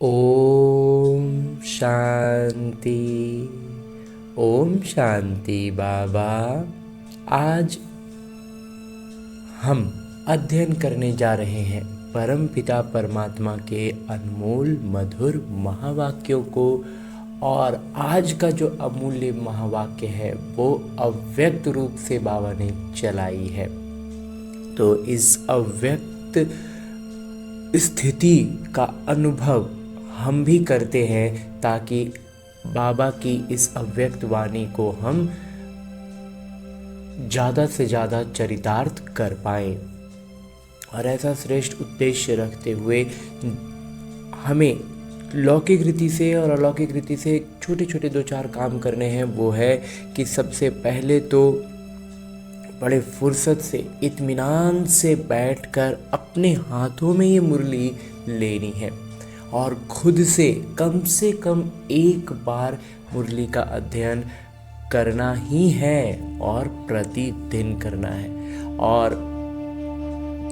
ओम शांति। ओम शांति बाबा। आज हम अध्ययन करने जा रहे हैं परम पिता परमात्मा के अनमोल मधुर महावाक्यों को। और आज का जो अमूल्य महावाक्य है वो अव्यक्त रूप से बाबा ने चलाई है। तो इस अव्यक्त स्थिति का अनुभव हम भी करते हैं ताकि बाबा की इस अव्यक्त वाणी को हम ज़्यादा से ज़्यादा चरितार्थ कर पाएँ। और ऐसा श्रेष्ठ उद्देश्य रखते हुए हमें लौकिक रीति से और अलौकिक रीति से छोटे छोटे 2-4 काम करने हैं। वो है कि सबसे पहले तो बड़े फुर्सत से इत्मीनान से बैठकर अपने हाथों में ये मुरली लेनी है और खुद से कम एक बार मुरली का अध्ययन करना ही है और प्रतिदिन करना है। और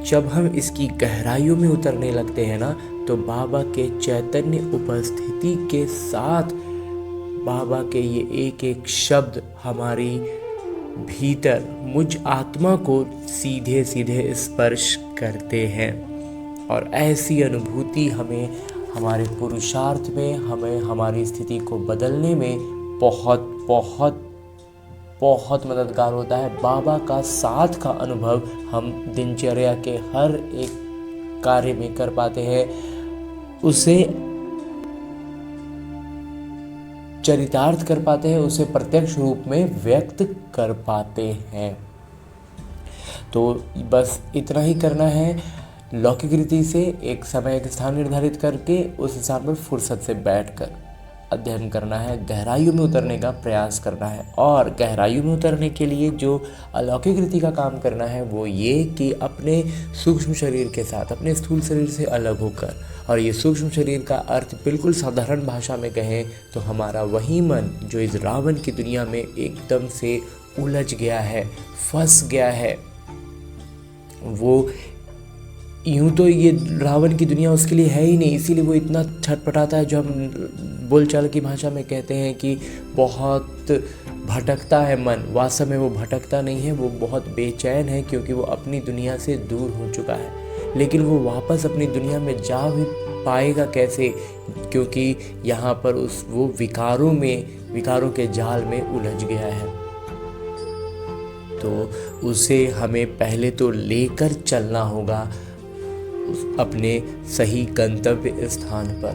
जब हम इसकी गहराइयों में उतरने लगते हैं ना, तो बाबा के चैतन्य उपस्थिति के साथ बाबा के ये एक एक शब्द हमारी भीतर मुझ आत्मा को सीधे सीधे स्पर्श करते हैं। और ऐसी अनुभूति हमें हमारे पुरुषार्थ में, हमें हमारी स्थिति को बदलने में बहुत बहुत बहुत मददगार होता है। बाबा का साथ का अनुभव हम दिनचर्या के हर एक कार्य में कर पाते हैं, उसे चरितार्थ कर पाते हैं, उसे प्रत्यक्ष रूप में व्यक्त कर पाते हैं। तो बस इतना ही करना है। लौकिक रीति से एक समय एक स्थान निर्धारित करके उस स्थान पर फुर्सत से बैठकर अध्ययन करना है, गहराइयों में उतरने का प्रयास करना है। और गहराइयों में उतरने के लिए जो अलौकिक रीति का काम करना है वो ये कि अपने सूक्ष्म शरीर के साथ, अपने स्थूल शरीर से अलग होकर, और ये सूक्ष्म शरीर का अर्थ बिल्कुल साधारण भाषा में कहें तो हमारा वही मन जो इस रावण की दुनिया में एकदम से उलझ गया है, फंस गया है। वो यूं तो ये रावण की दुनिया उसके लिए है ही नहीं, इसीलिए वो इतना छटपटाता है, जो हम बोलचाल की भाषा में कहते हैं कि बहुत भटकता है मन। वास्तव में वो भटकता नहीं है, वो बहुत बेचैन है क्योंकि वो अपनी दुनिया से दूर हो चुका है। लेकिन वो वापस अपनी दुनिया में जा भी पाएगा कैसे, क्योंकि यहाँ पर वो विकारों के जाल में उलझ गया है। तो उसे हमें पहले तो लेकर चलना होगा अपने सही गंतव्य स्थान पर।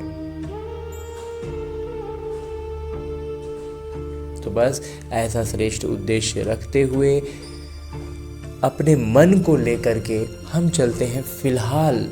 तो बस ऐसा श्रेष्ठ उद्देश्य रखते हुए अपने मन को लेकर के हम चलते हैं फिलहाल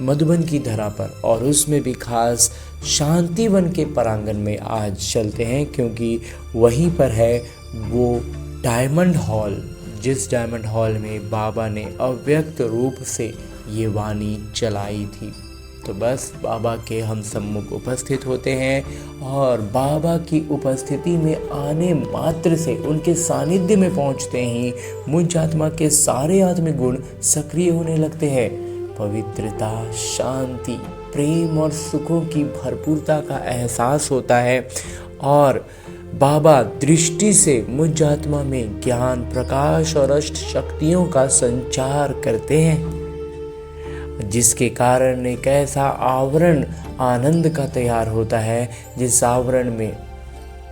मधुबन की धरा पर, और उसमें भी खास शांतिवन के प्रांगण में आज चलते हैं, क्योंकि वहीं पर है वो डायमंड हॉल, जिस डायमंड हॉल में बाबा ने अव्यक्त रूप से ये वाणी चलाई थी। तो बस बाबा के हम सम्मुख उपस्थित होते हैं और बाबा की उपस्थिति में आने मात्र से, उनके सानिध्य में पहुंचते ही मुझ आत्मा के सारे आत्मिक गुण सक्रिय होने लगते हैं। पवित्रता, शांति, प्रेम और सुखों की भरपूरता का एहसास होता है और बाबा दृष्टि से मुझ आत्मा में ज्ञान, प्रकाश और अष्ट शक्तियों का संचार करते हैं, जिसके कारण एक ऐसा आवरण आनंद का तैयार होता है, जिस आवरण में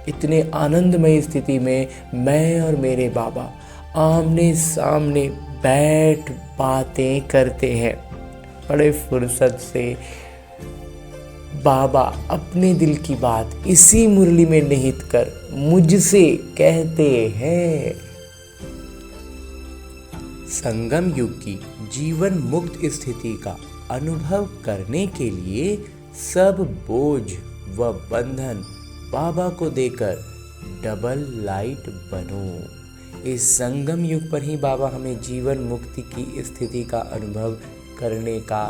इतने आनंदमय स्थिति में मैं और मेरे बाबा आमने सामने बैठ बातें करते हैं। बड़े फुर्सत से बाबा अपने दिल की बात इसी मुरली में निहित कर मुझसे कहते हैं। संगम युग की जीवन मुक्त स्थिति का अनुभव करने के लिए सब बोझ व बंधन बाबा को देकर डबल लाइट बनो। इस संगम युग पर ही बाबा हमें जीवन मुक्ति की स्थिति का अनुभव करने का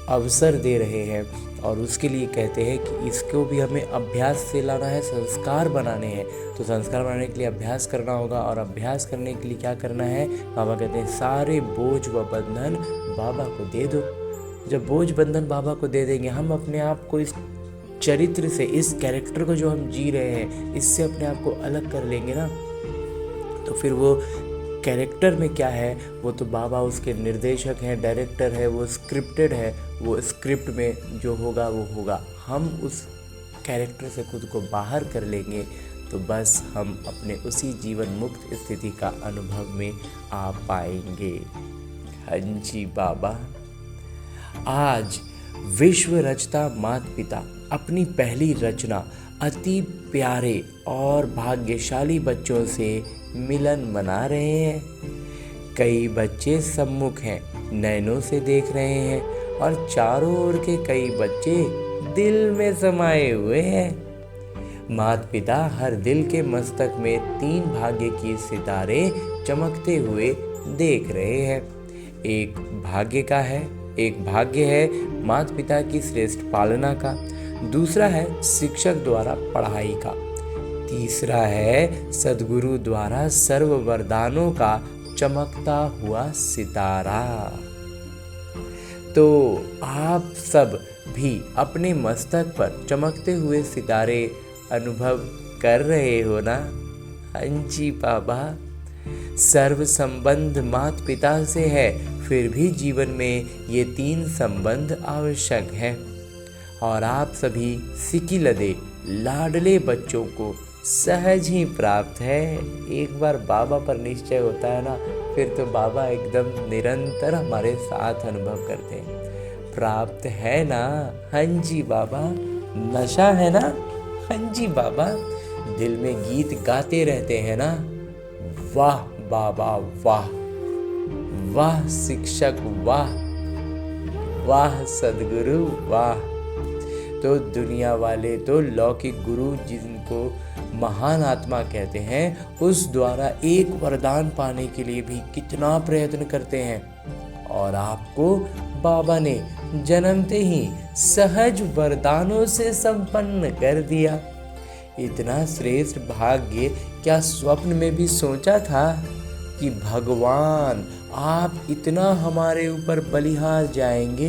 अवसर दे रहे हैं और उसके लिए कहते हैं कि इसको भी हमें अभ्यास से लाना है, संस्कार बनाने हैं। तो संस्कार बनाने के लिए अभ्यास करना होगा और अभ्यास करने के लिए क्या करना है? बाबा कहते हैं सारे बोझ व बंधन बाबा को दे दो। जब बोझ बंधन बाबा को दे देंगे, हम अपने आप को इस चरित्र से, इस कैरेक्टर को जो हम जी रहे हैं, इससे अपने आप को अलग कर लेंगे ना, तो फिर वो कैरेक्टर में क्या है, वो तो बाबा उसके निर्देशक हैं, डायरेक्टर है, वो स्क्रिप्टेड है, वो स्क्रिप्ट में जो होगा वो होगा। हम उस कैरेक्टर से खुद को बाहर कर लेंगे तो बस हम अपने उसी जीवन मुक्त स्थिति का अनुभव में आ पाएंगे। हाँ जी बाबा। आज विश्व रचता माता पिता अपनी पहली रचना अति प्यारे और भाग्यशाली बच्चों से मिलन मना रहे हैं। कई बच्चे सम्मुख हैं, नैनों से देख रहे हैं और चारों ओर के कई बच्चे दिल में समाये हुए हैं। माता पिता हर दिल के मस्तक में 3 भाग्य की सितारे चमकते हुए देख रहे हैं। एक भाग्य है माता पिता की श्रेष्ठ पालना का, दूसरा है शिक्षक द्वारा पढ़ाई का, तीसरा है सद्गुरु द्वारा सर्व वरदानों का चमकता हुआ सितारा। तो आप सब भी अपने मस्तक पर चमकते हुए सितारे अनुभव कर रहे हो ना? हाँ जी बाबा। सर्व संबंध माता पिता से है, फिर भी जीवन में ये 3 संबंध आवश्यक हैं और आप सभी सिकिलदे लाडले बच्चों को सहज ही प्राप्त है। एक बार बाबा पर निश्चय होता है ना, फिर तो बाबा एकदम निरंतर हमारे साथ अनुभव करते हैं। प्राप्त है ना? हाँ जी बाबा। नशा है ना? हाँ जी बाबा। दिल में गीत गाते रहते हैं ना? वाह बाबा वाह, वाह शिक्षक वाह, वाह सद्गुरु वाह। तो दुनिया वाले तो लौकिक गुरु जिनको महान आत्मा कहते हैं, उस द्वारा एक वरदान पाने के लिए भी कितना प्रयत्न करते हैं और आपको बाबा ने जन्मते ही सहज वरदानों से संपन्न कर दिया। इतना श्रेष्ठ भाग्य क्या स्वप्न में भी सोचा था कि भगवान आप इतना हमारे ऊपर बलिहार जाएंगे,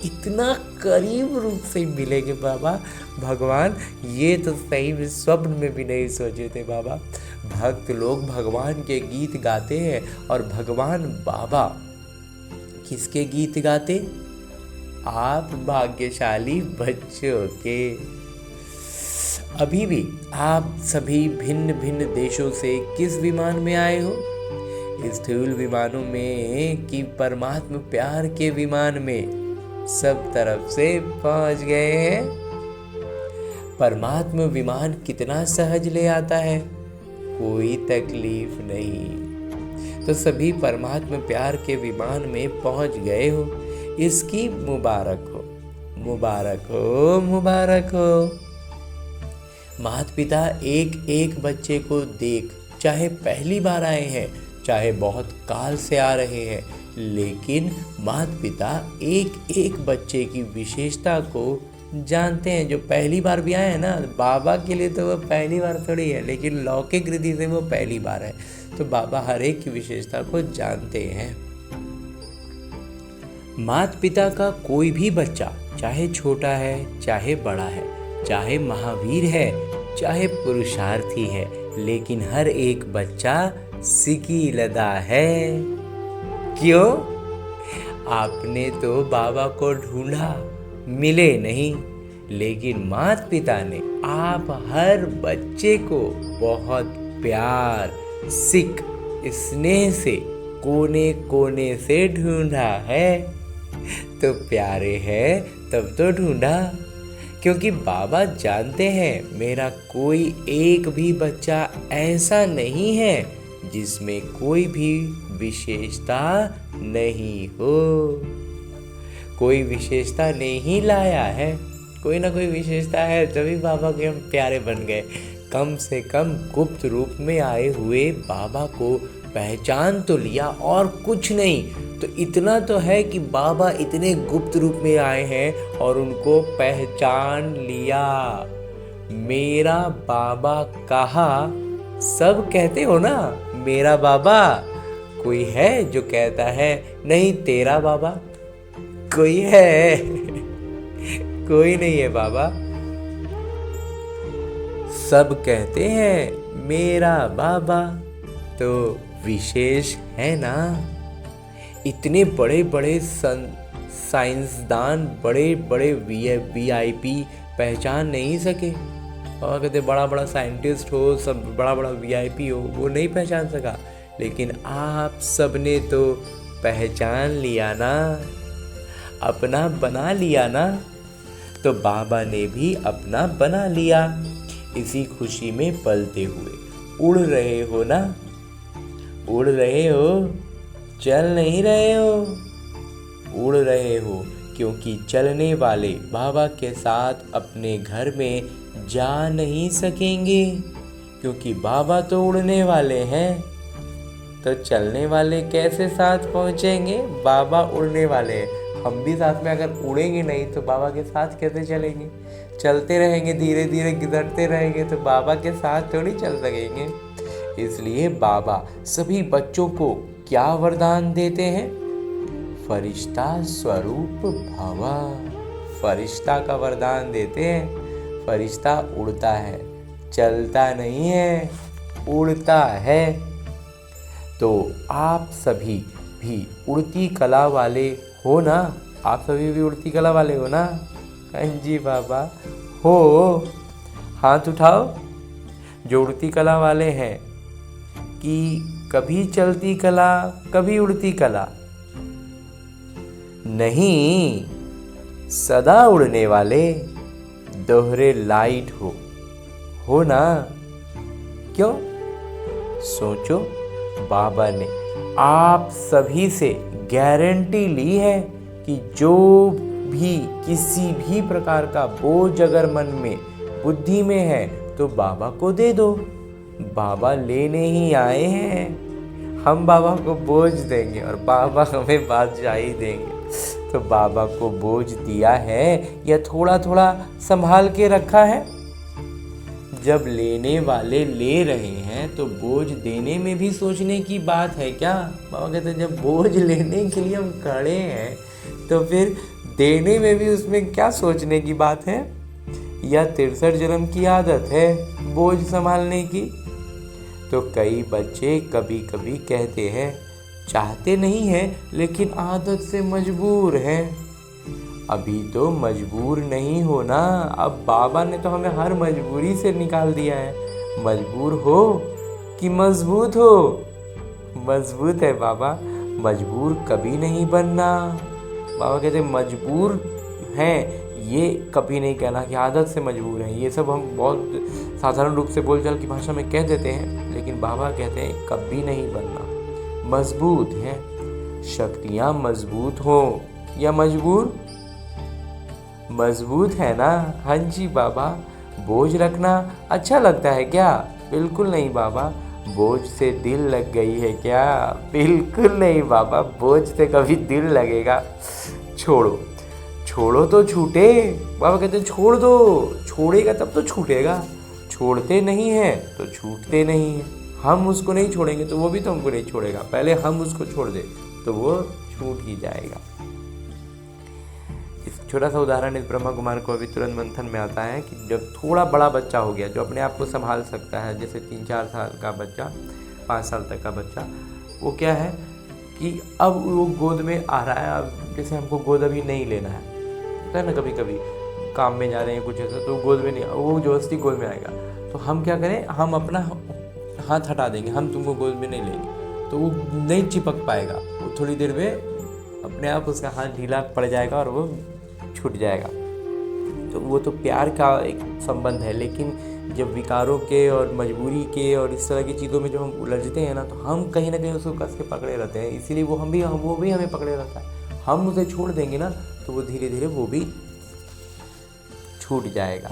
इतना करीब रूप से मिलेंगे बाबा। भगवान ये तो सही में स्वप्न में भी नहीं सोचे थे बाबा। भक्त लोग भगवान के गीत गाते हैं और भगवान बाबा किसके गीत गाते? आप भाग्यशाली बच्चों के। अभी भी आप सभी भिन्न भिन्न देशों से किस विमान में आए हो? स्थूल विमानों में कि परमात्मा प्यार के विमान में सब तरफ से पहुंच गए हैं। परमात्मा विमान कितना सहज ले आता है, कोई तकलीफ नहीं। तो सभी परमात्मा प्यार के विमान में पहुंच गए हो, इसकी मुबारक हो, मुबारक हो, मुबारक हो। माता पिता एक एक बच्चे को देख, चाहे पहली बार आए हैं, चाहे बहुत काल से आ रहे हैं, लेकिन माता पिता एक एक बच्चे की विशेषता को जानते हैं। जो पहली बार भी आए हैं ना, बाबा के लिए तो वो पहली बार थोड़ी है, लेकिन लौकिक रीति से वो पहली बार है। तो बाबा हर एक की विशेषता को जानते हैं। माता पिता का कोई भी बच्चा, चाहे छोटा है चाहे बड़ा है, चाहे महावीर है चाहे पुरुषार्थी है, लेकिन हर एक बच्चा सिकिलदा है। क्यों? आपने तो बाबा को ढूंढा, मिले नहीं, लेकिन माता पिता ने आप हर बच्चे को बहुत प्यार, सिक, स्नेह से कोने कोने से ढूंढा है। तो प्यारे हैं तब तो ढूंढा, क्योंकि बाबा जानते हैं मेरा कोई एक भी बच्चा ऐसा नहीं है जिसमें कोई भी विशेषता नहीं हो। कोई विशेषता नहीं लाया है, कोई ना कोई विशेषता है, तभी बाबा के हम प्यारे बन गए। कम से कम गुप्त रूप में आए हुए बाबा को पहचान तो लिया, और कुछ नहीं, तो इतना तो है कि बाबा इतने गुप्त रूप में आए हैं और उनको पहचान लिया। मेरा बाबा कहा, सब कहते हो ना मेरा बाबा। कोई है जो कहता है नहीं तेरा बाबा? कोई है? कोई नहीं है बाबा। सब कहते हैं मेरा बाबा, तो विशेष है ना। इतने बड़े बड़े साइंसदान, बड़े बड़े VIP पहचान नहीं सके। और कहते बड़ा बड़ा साइंटिस्ट हो, सब बड़ा बड़ा VIP हो, वो नहीं पहचान सका। लेकिन आप सबने तो पहचान लिया ना, अपना बना लिया ना। तो बाबा ने भी अपना बना लिया। इसी खुशी में पलते हुए उड़ रहे हो ना, उड़ रहे हो, चल नहीं रहे हो, उड़ रहे हो। क्योंकि चलने वाले बाबा के साथ अपने घर में जा नहीं सकेंगे, क्योंकि बाबा तो उड़ने वाले हैं। तो चलने वाले कैसे साथ पहुंचेंगे? बाबा उड़ने वाले हैं। हम भी साथ में अगर उड़ेंगे नहीं तो बाबा के साथ कैसे चलेंगे? चलते रहेंगे, धीरे धीरे गिरते रहेंगे तो बाबा के साथ थोड़ी चल सकेंगे। इसलिए बाबा सभी बच्चों को क्या वरदान देते हैं? फरिश्ता स्वरूप भव। फरिश्ता का वरदान देते हैं। फरिश्ता उड़ता है, चलता नहीं है, उड़ता है। तो आप सभी भी उड़ती कला वाले हो ना? आप सभी भी उड़ती कला वाले हो ना? हाँ जी बाबा हो। हाथ उठाओ जो उड़ती कला वाले हैं, कि कभी चलती कला कभी उड़ती कला नहीं, सदा उड़ने वाले दोहरे लाइट हो ना? क्यों? सोचो, बाबा ने आप सभी से गारंटी ली है कि जो भी किसी भी प्रकार का बोझ अगर मन में, बुद्धि में है तो बाबा को दे दो। बाबा लेने ही आए हैं। हम बाबा को बोझ देंगे और बाबा हमें बादशाही देंगे। तो बाबा को बोझ दिया है या थोड़ा थोड़ा संभाल के रखा है? जब लेने वाले ले रहे हैं तो बोझ देने में भी सोचने की बात है क्या? बाबा कहते हैं जब बोझ लेने के लिए हम खड़े हैं तो फिर देने में भी उसमें क्या सोचने की बात है? या 63 जन्म की आदत है बोझ संभालने की? तो कई बच्चे कभी कभी कहते हैं चाहते नहीं हैं लेकिन आदत से मजबूर हैं। अभी तो मजबूर नहीं होना, अब बाबा ने तो हमें हर मजबूरी से निकाल दिया है। मजबूर हो कि मजबूत हो? मजबूत है बाबा, मजबूर कभी नहीं बनना। बाबा कहते मजबूर हैं ये कभी नहीं कहना कि आदत से मजबूर हैं। ये सब हम बहुत साधारण रूप से बोलचाल की भाषा में कह देते हैं, लेकिन बाबा कहते हैं कभी नहीं बनना, मजबूत हैं। शक्तियाँ मजबूत हो या मजबूर? मजबूत है ना? हाँ जी बाबा। बोझ रखना अच्छा लगता है क्या? बिल्कुल नहीं बाबा। बोझ से दिल लग गई है क्या? बिल्कुल नहीं बाबा, बोझ से कभी दिल लगेगा? छोड़ो, छोड़ो तो छूटे। बाबा कहते हैं छोड़ दो, छोड़ेगा तब तो छूटेगा। छोड़ते नहीं हैं तो छूटते नहीं हैं। हम उसको नहीं छोड़ेंगे तो वो भी तो हमको नहीं छोड़ेगा। पहले हम उसको छोड़ दे तो वो छूट ही जाएगा। इस छोटा सा उदाहरण इस ब्रह्मा कुमार को अभी तुरंत मंथन में आता है कि जब थोड़ा बड़ा बच्चा हो गया जो अपने आप को संभाल सकता है, जैसे 3-4 साल का बच्चा, 5 साल तक का बच्चा, वो क्या है कि अब वो गोद में आ रहा है। अब जैसे हमको गोद अभी नहीं लेना है, होता है ना कभी कभी काम में जा रहे हैं कुछ ऐसा, तो गोद में नहीं, वो जबरदस्ती गोद में आएगा। तो हम क्या करें, हम अपना हाथ हटा देंगे, हम तुमको गोद में नहीं लेंगे, तो वो नहीं चिपक पाएगा। वो थोड़ी देर में अपने आप उसका हाथ ढीला पड़ जाएगा और वो छूट जाएगा। तो वो तो प्यार का एक संबंध है। लेकिन जब विकारों के और मजबूरी के और इस तरह की चीज़ों में जब हम उलझते हैं ना, तो हम कहीं ना कहीं उसको कस के पकड़े रहते हैं। इसीलिए वो भी हमें पकड़े रहता है। हम उसे छोड़ देंगे ना तो वो धीरे धीरे वो भी छूट जाएगा।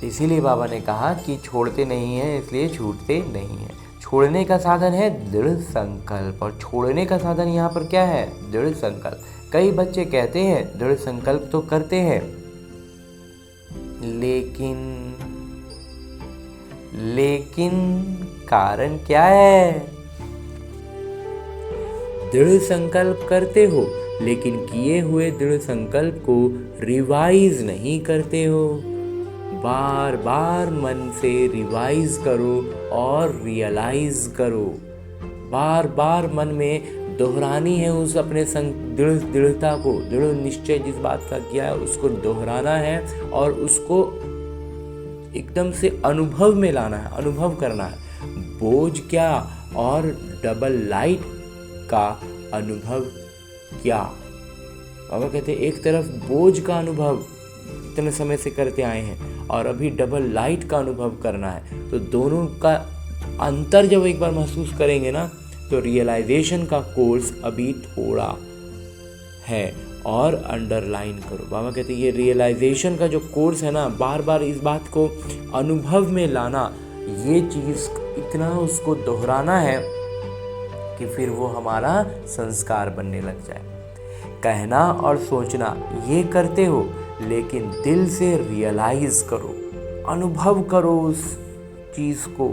इसीलिए बाबा ने कहा कि छोड़ते नहीं हैं इसलिए छूटते नहीं हैं। छोड़ने का साधन है दृढ़ संकल्प, और छोड़ने का साधन यहाँ पर क्या है? दृढ़ संकल्प। कई बच्चे कहते हैं दृढ़ संकल्प तो करते हैं, लेकिन कारण क्या है? दृढ़ संकल्प करते हो लेकिन किए हुए दृढ़ संकल्प को रिवाइज नहीं करते हो। बार बार मन से रिवाइज करो और रियलाइज करो। बार बार मन में दोहरानी है उस अपने दृढ़ता को, दृढ़ निश्चय जिस बात का किया है उसको दोहराना है और उसको एकदम से अनुभव में लाना है, अनुभव करना है। बोझ क्या और डबल लाइट का अनुभव क्या? बाबा कहते हैं एक तरफ बोझ का अनुभव इतने समय से करते आए हैं और अभी डबल लाइट का अनुभव करना है, तो दोनों का अंतर जब एक बार महसूस करेंगे ना, तो रियलाइजेशन का कोर्स अभी थोड़ा है और अंडरलाइन करो। बाबा कहते हैं ये रियलाइजेशन का जो कोर्स है ना, बार बार इस बात को अनुभव में लाना, ये चीज़ इतना उसको दोहराना है कि फिर वो हमारा संस्कार बनने लग जाए। कहना और सोचना ये करते हो, लेकिन दिल से रियलाइज करो, अनुभव करो उस चीज़ को।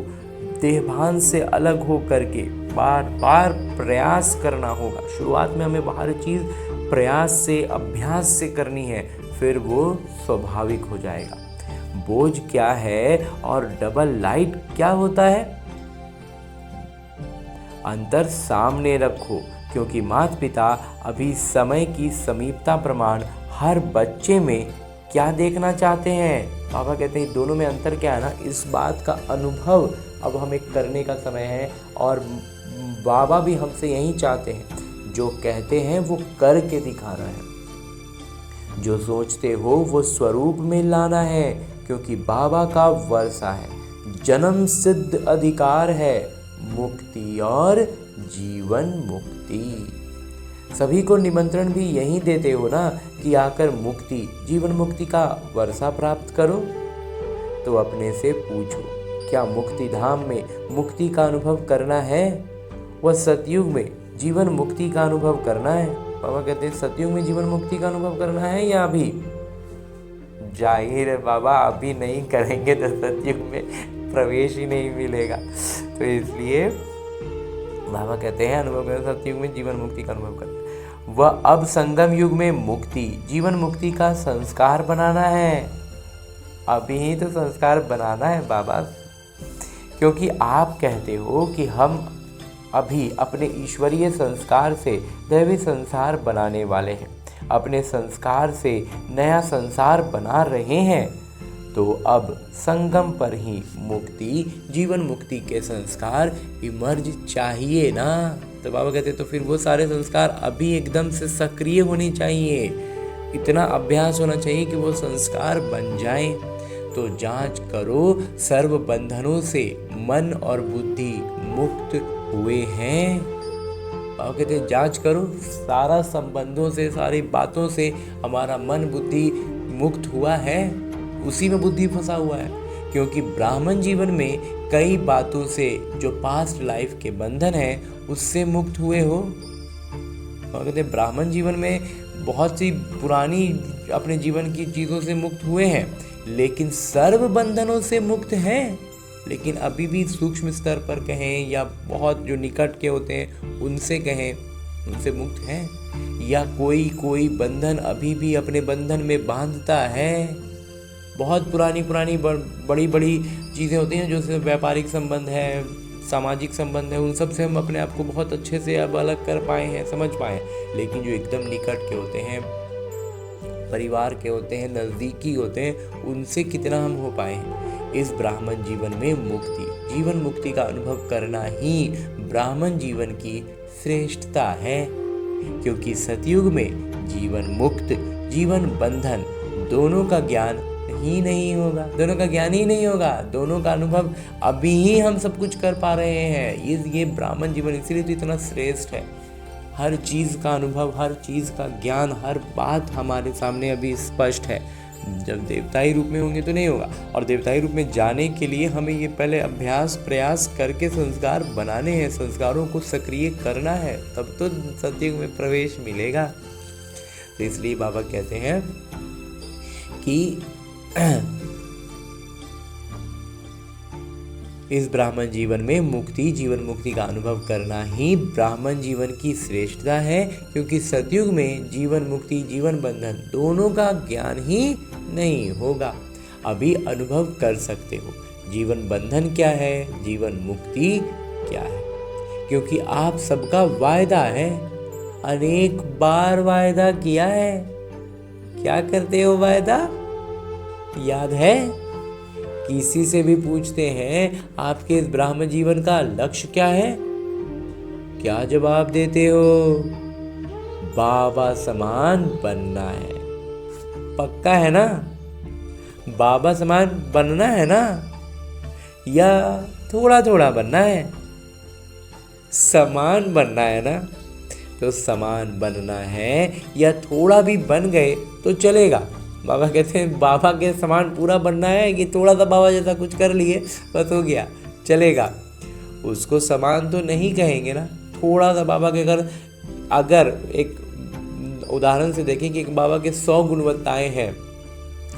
देहभान से अलग हो करके बार बार प्रयास करना होगा। शुरुआत में हमें हर चीज़ प्रयास से, अभ्यास से करनी है, फिर वो स्वाभाविक हो जाएगा। बोझ क्या है और डबल लाइट क्या होता है? अंतर सामने रखो, क्योंकि माता पिता अभी समय की समीपता प्रमाण हर बच्चे में क्या देखना चाहते हैं। पापा कहते हैं दोनों में अंतर क्या है ना, इस बात का अनुभव अब हमें करने का समय है, और बाबा भी हमसे यही चाहते हैं, जो कहते हैं वो करके दिखाना है, जो सोचते हो वो स्वरूप में लाना है, क्योंकि बाबा का वर्षा है, जन्म सिद्ध अधिकार है, मुक्ति और जीवन मुक्ति। सभी को निमंत्रण भी यही देते हो ना कि आकर मुक्ति, जीवन मुक्ति का वर्षा प्राप्त करो। तो अपने से पूछो, क्या मुक्ति धाम में मुक्ति का अनुभव करना है? वह सतयुग में जीवन मुक्ति का अनुभव करना है? बाबा कहते हैं सतयुग में जीवन मुक्ति का अनुभव करना है या अभी? जाहिर है बाबा, अभी नहीं करेंगे तो सतयुग में प्रवेश ही नहीं मिलेगा। तो इसलिए बाबा कहते हैं अनुभव करें, सतयुग में जीवन मुक्ति का अनुभव करें। वह अब संगम युग में मुक्ति, जीवन मुक्ति का संस्कार बनाना है। अभी ही तो संस्कार बनाना है बाबा, क्योंकि आप कहते हो कि हम अभी अपने ईश्वरीय संस्कार से दैवी संसार बनाने वाले हैं, अपने संस्कार से नया संसार बना रहे हैं। तो अब संगम पर ही मुक्ति, जीवन मुक्ति के संस्कार इमर्ज चाहिए ना। तो बाबा कहते तो फिर वो सारे संस्कार अभी एकदम से सक्रिय होने चाहिए, इतना अभ्यास होना चाहिए कि वो संस्कार बन जाएं। तो जांच करो, सर्व बंधनों से मन और बुद्धि मुक्त हुए हैं। बाबा कहते हैं जांच करो, सारा संबंधों से, सारी बातों से हमारा मन बुद्धि मुक्त हुआ है, उसी में बुद्धि फंसा हुआ है। क्योंकि ब्राह्मण जीवन में कई बातों से जो पास्ट लाइफ के बंधन है उससे मुक्त हुए हो। कहते हैं ब्राह्मण जीवन में बहुत सी पुरानी अपने जीवन की चीज़ों से मुक्त हुए हैं, लेकिन सर्व बंधनों से मुक्त हैं। लेकिन अभी भी सूक्ष्म स्तर पर कहें या बहुत जो निकट के होते हैं उनसे कहें, उनसे मुक्त हैं, या कोई बंधन अभी भी अपने बंधन में बांधता है। बहुत पुरानी बड़ी चीज़ें होती हैं जो सिर्फ व्यापारिक संबंध है, सामाजिक संबंध है, उन सब से हम अपने आप को बहुत अच्छे से अब अलग कर पाए हैं, समझ पाए। लेकिन जो एकदम निकट के होते हैं, परिवार के होते हैं, नज़दीकी होते हैं, उनसे कितना हम हो पाए हैं। इस ब्राह्मण जीवन में मुक्ति, जीवन मुक्ति का अनुभव करना ही ब्राह्मण जीवन की श्रेष्ठता है। क्योंकि सतयुग में जीवन मुक्त, जीवन बंधन दोनों का ज्ञान ही नहीं होगा, दोनों का अनुभव अभी ही हम सब कुछ कर पा रहे हैं। ये ब्राह्मण जीवन इसीलिए तो इतना श्रेष्ठ है। हर चीज़ का अनुभव, हर चीज़ का ज्ञान, हर बात हमारे सामने अभी स्पष्ट है। जब देवताई रूप में होंगे तो नहीं होगा। और देवताई रूप में जाने के लिए हमें ये पहले अभ्यास प्रयास करके संस्कार बनाने हैं, संस्कारों को सक्रिय करना है, तब तो सतयुग में प्रवेश मिलेगा। तो इसलिए बाबा कहते हैं कि इस ब्राह्मण जीवन में मुक्ति, जीवन मुक्ति का अनुभव करना ही ब्राह्मण जीवन की श्रेष्ठता है, क्योंकि सतयुग में जीवन मुक्ति, जीवन बंधन दोनों का ज्ञान ही नहीं होगा। अभी अनुभव कर सकते हो जीवन बंधन क्या है, जीवन मुक्ति क्या है, क्योंकि आप सबका वायदा है, अनेक बार वायदा किया है। क्या करते हो वायदा, याद है? किसी से भी पूछते हैं आपके इस ब्राह्मण जीवन का लक्ष्य क्या है, क्या जवाब देते हो? बाबा समान बनना है। पक्का है ना? बाबा समान बनना है ना, या थोड़ा थोड़ा बनना है? समान बनना है ना? तो समान बनना है, या थोड़ा भी बन गए तो चलेगा। बाबा कहते हैं बाबा के समान पूरा बनना है कि थोड़ा सा बाबा जैसा कुछ कर लिए बस हो गया, चलेगा? उसको समान तो नहीं कहेंगे ना, थोड़ा सा बाबा के अगर एक उदाहरण से देखें कि एक बाबा के 100 गुणवत्ताएं हैं,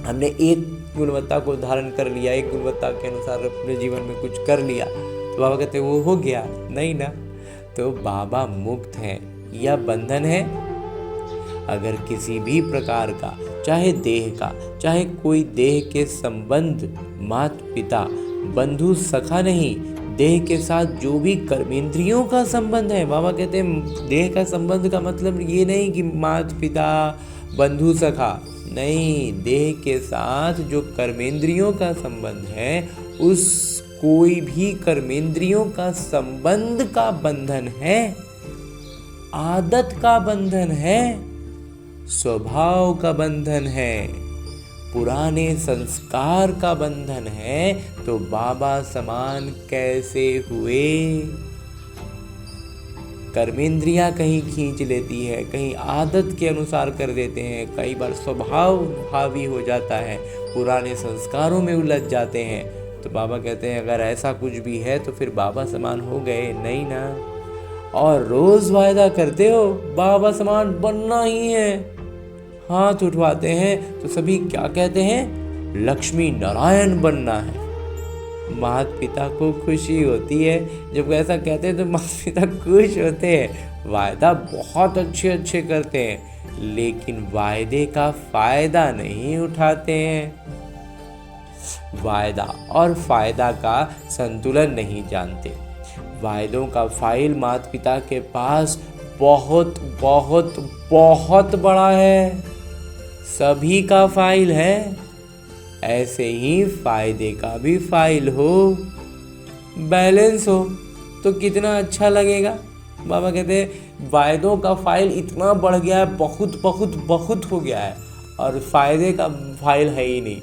हमने एक गुणवत्ता को धारण कर लिया, एक गुणवत्ता के अनुसार अपने जीवन में कुछ कर लिया, तो बाबा कहते हैं वो हो गया? नहीं ना। तो बाबा मुक्त हैं या बंधन है? अगर किसी भी प्रकार का, चाहे देह का, चाहे कोई देह के संबंध, माता पिता, बंधु, सखा नहीं, देह के साथ जो भी कर्मेंद्रियों का संबंध है, बाबा कहते हैं देह का संबंध का मतलब ये नहीं कि माता पिता, बंधु, सखा नहीं, देह के साथ जो कर्मेंद्रियों का संबंध है, उस कोई भी कर्मेंद्रियों का संबंध का बंधन है, आदत का बंधन है, स्वभाव का बंधन है, पुराने संस्कार का बंधन है, तो बाबा समान कैसे हुए? कर्मेंद्रियां कहीं खींच लेती है, कहीं आदत के अनुसार कर देते हैं, कई बार स्वभाव हावी हो जाता है, पुराने संस्कारों में उलझ जाते हैं। तो बाबा कहते हैं अगर ऐसा कुछ भी है तो फिर बाबा समान हो गए नहीं ना। और रोज वायदा करते हो बाबा समान बनना ही है, हाथ उठवाते हैं तो सभी क्या कहते हैं, लक्ष्मी नारायण बनना है। माता पिता को खुशी होती है जब ऐसा कहते हैं, तो माता पिता खुश होते हैं, वायदा बहुत अच्छे अच्छे करते हैं, लेकिन वायदे का फायदा नहीं उठाते हैं, वायदा और फायदा का संतुलन नहीं जानते। वायदों का फाइल माता पिता के पास बहुत बहुत बहुत बड़ा है, सभी का फाइल है, ऐसे ही फायदे का भी फाइल हो, बैलेंस हो तो कितना अच्छा लगेगा। बाबा कहते हैं वायदों का फाइल इतना बढ़ गया है, बहुत बहुत बहुत हो गया है, और फायदे का फाइल है ही नहीं,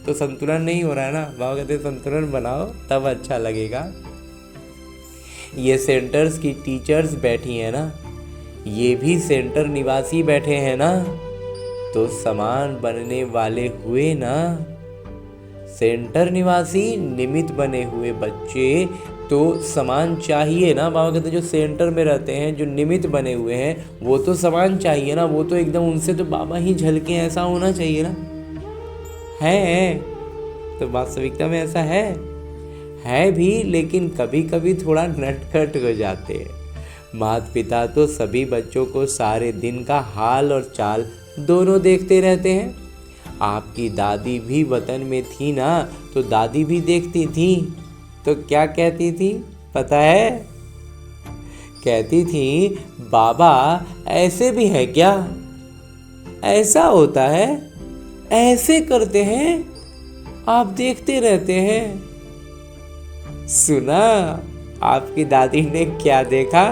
तो संतुलन नहीं हो रहा है ना। बाबा कहते हैं संतुलन बनाओ तब अच्छा लगेगा। ये सेंटर्स की टीचर्स बैठी हैं ना, ये भी सेंटर निवासी बैठे हैं ना, तो समान बनने वाले हुए ना। सेंटर निवासी निमित्त बने हुए बच्चे तो समान चाहिए ना। बाबा कहते हैं जो सेंटर में रहते हैं, जो निमित्त बने हुए हैं, वो तो समान चाहिए ना, वो तो एकदम उनसे तो बाबा ही झलके, ऐसा होना चाहिए ना। है तो वास्तविकता में ऐसा है भी, लेकिन कभी कभी थोड़ा नटखट हो जाते हैं। माता पिता तो सभी बच्चों को सारे दिन का हाल और चाल दोनों देखते रहते हैं। आपकी दादी भी वतन में थी ना, तो दादी भी देखती थी, तो क्या कहती थी पता है? कहती थी बाबा ऐसे भी है क्या, ऐसा होता है, ऐसे करते हैं, आप देखते रहते हैं। सुना आपकी दादी ने क्या देखा?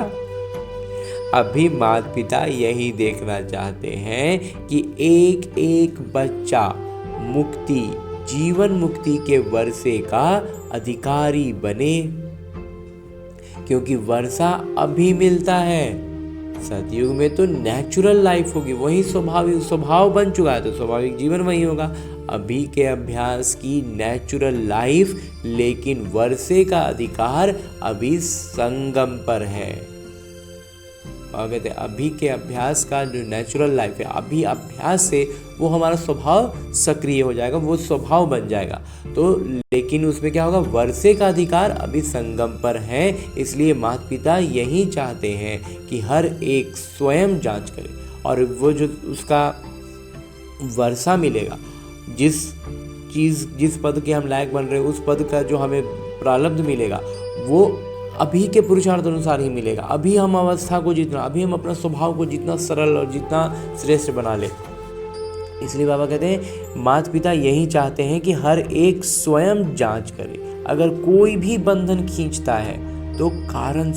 अभी माता पिता यही देखना चाहते हैं कि एक एक बच्चा मुक्ति, जीवन मुक्ति के वर्षे का अधिकारी बने, क्योंकि वर्षा अभी मिलता है, सतयुग में तो नेचुरल लाइफ होगी, वही स्वाभाविक स्वभाव बन चुका है, तो स्वाभाविक जीवन वही होगा। अभी के अभ्यास की नेचुरल लाइफ, लेकिन वर्षे का अधिकार अभी संगम पर है। और कहते हैं अभी के अभ्यास का जो नेचुरल लाइफ है, अभी अभ्यास से वो हमारा स्वभाव सक्रिय हो जाएगा, वो स्वभाव बन जाएगा। तो लेकिन उसमें क्या होगा, वर्षे का अधिकार अभी संगम पर है। इसलिए माता पिता यही चाहते हैं कि हर एक स्वयं जांच करे, और वो जो उसका वर्षा मिलेगा, जिस पद के हम लायक बन रहे हैं, उस पद का जो हमें प्रारब्ध मिलेगा, वो अभी के पुरुषार्थ अनुसार ही मिलेगा। अभी हम अवस्था को जितना, अभी हम अपना स्वभाव को जितना सरल और जितना श्रेष्ठ बना ले। इसलिए बाबा कहते हैं माता पिता यही चाहते हैं कि हर एक स्वयं जांच करे। अगर कोई भी बंधन खींचता है तो कारण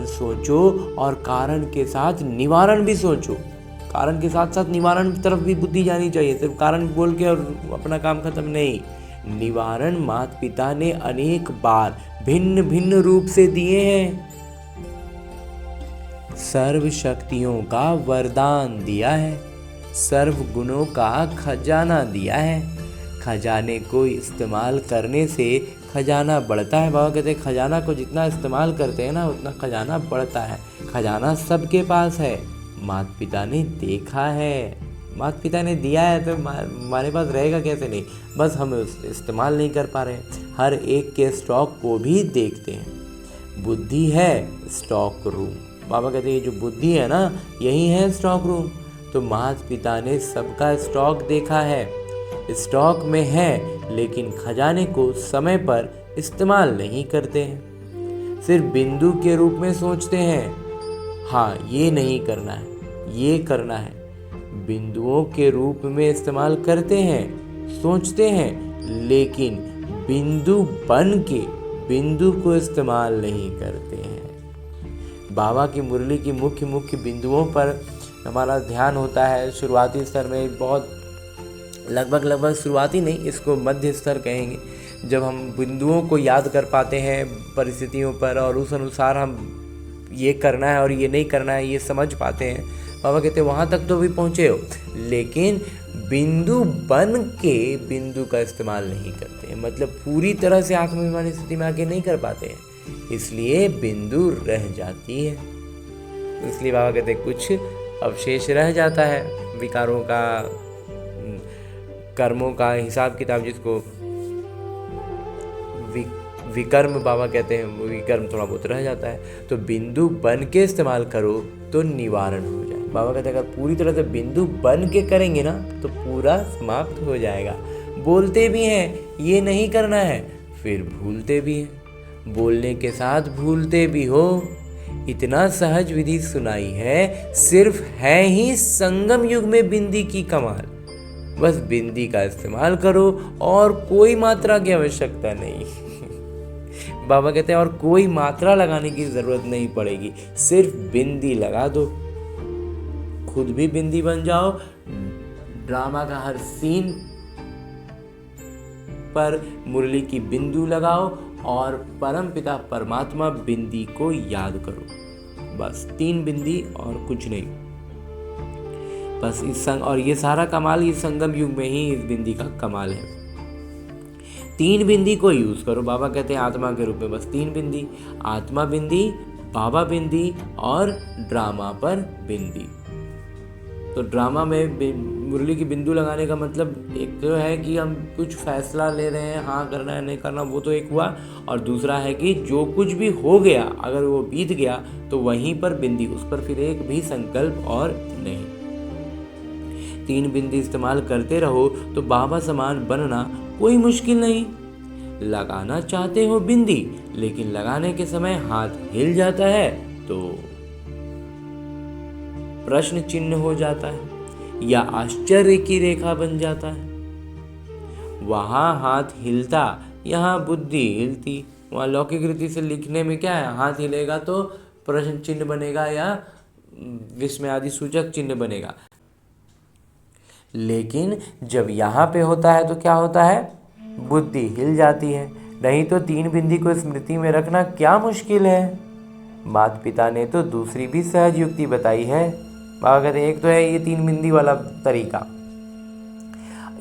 सोचो और कारण के साथ निवारण भी सोचो। कारण के साथ साथ निवारण की तरफ भी बुद्धि जानी चाहिए। सिर्फ कारण बोल के और अपना काम खत्म नहीं। निवारण माता पिता ने अनेक बार भिन्न भिन्न रूप से दिए हैं। सर्व शक्तियों का वरदान दिया है, सर्व गुणों का खजाना दिया है। खजाने को इस्तेमाल करने से खजाना बढ़ता है। बाबा कहते हैं खजाना को जितना इस्तेमाल करते हैं ना, उतना खजाना बढ़ता है। खजाना सबके पास है, माता पिता ने देखा है, माता पिता ने दिया है, तो हमारे पास रहेगा कैसे नहीं, बस हम इस्तेमाल नहीं कर पा रहे हैं। हर एक के स्टॉक को भी देखते हैं। बुद्धि है स्टॉक रूम। बाबा कहते हैं ये जो बुद्धि है ना, यही है स्टॉक रूम। तो माता पिता ने सबका स्टॉक देखा है, स्टॉक में है, लेकिन खजाने को समय पर इस्तेमाल नहीं करते हैं। सिर्फ बिंदु के रूप में सोचते हैं, हाँ ये नहीं करना है, ये करना है। बिंदुओं के रूप में इस्तेमाल करते हैं, सोचते हैं, लेकिन बिंदु बन के बिंदु को इस्तेमाल नहीं करते हैं। बाबा की मुरली की मुख्य मुख्य बिंदुओं पर हमारा ध्यान होता है। शुरुआती स्तर में बहुत लगभग शुरुआती नहीं, इसको मध्य स्तर कहेंगे। जब हम बिंदुओं को याद कर पाते हैं परिस्थितियों पर, और उस अनुसार हम ये करना है और ये नहीं करना है ये समझ पाते हैं। बाबा कहते हैं वहाँ तक तो भी पहुँचे हो, लेकिन बिंदु बन के बिंदु का इस्तेमाल नहीं करते हैं। मतलब पूरी तरह से आत्माभिमानी स्थिति में आके नहीं कर पाते हैं, इसलिए बिंदु रह जाती है। इसलिए बाबा कहते हैं कुछ अवशेष रह जाता है विकारों का, कर्मों का हिसाब किताब, जिसको विकर्म बाबा कहते हैं, वो विकर्म थोड़ा बहुत रह जाता है। तो बिंदु बन के इस्तेमाल करो तो निवारण हो जाए। बाबा कहते हैं अगर पूरी तरह से बिंदु बन के करेंगे ना, तो पूरा समाप्त हो जाएगा। बोलते भी हैं ये नहीं करना है, फिर भूलते भी हैं, बोलने के साथ भूलते भी हो। इतना सहज विधि सुनाई है, सिर्फ है ही संगम युग में बिंदी की कमाल। बस बिंदी का इस्तेमाल करो और कोई मात्रा की आवश्यकता नहीं। बाबा कहते हैं और कोई मात्रा लगाने की जरूरत नहीं पड़ेगी, सिर्फ बिंदी लगा दो। खुद भी बिंदी बन जाओ। ड्रामा का हर सीन पर मुरली की बिंदु लगाओ और परमपिता परमात्मा बिंदी को याद करो। बस 3 बिंदी और कुछ नहीं। बस और ये सारा कमाल इस संगम युग में ही इस बिंदी का कमाल है। 3 बिंदी को यूज करो। बाबा कहते हैं आत्मा के रूप में बस 3 बिंदी, आत्मा बिंदी, बाबा बिंदी और ड्रामा पर बिंदी। तो ड्रामा में मुरली की बिंदु लगाने का मतलब एक तो है कि हम कुछ फैसला ले रहे हैं, हाँ करना है नहीं करना, वो तो एक हुआ। और दूसरा है कि जो कुछ भी हो गया, अगर वो बीत गया तो वहीं पर बिंदी, उस पर फिर एक भी संकल्प और नहीं। 3 बिंदी इस्तेमाल करते रहो तो बाबा समान बनना कोई मुश्किल नहीं। लगाना चाहते हो बिंदी, लेकिन लगाने के समय हाथ हिल जाता है तो प्रश्न चिन्ह हो जाता है या आश्चर्य की रेखा बन जाता है। वहां हाथ हिलता, यहाँ बुद्धि हिलती। वहां लौकिक रीति से लिखने में क्या है, हाथ हिलेगा तो प्रश्न चिन्ह बनेगा या विस्मय आदि सूचक चिन्ह बनेगा। लेकिन जब यहाँ पे होता है तो क्या होता है, बुद्धि हिल जाती है। नहीं तो 3 बिंदी को स्मृति में रखना क्या मुश्किल है। माता पिता ने तो दूसरी भी सहज युक्ति बताई है। बाबा कहते हैं एक तो है ये 3 बिंदी वाला तरीका,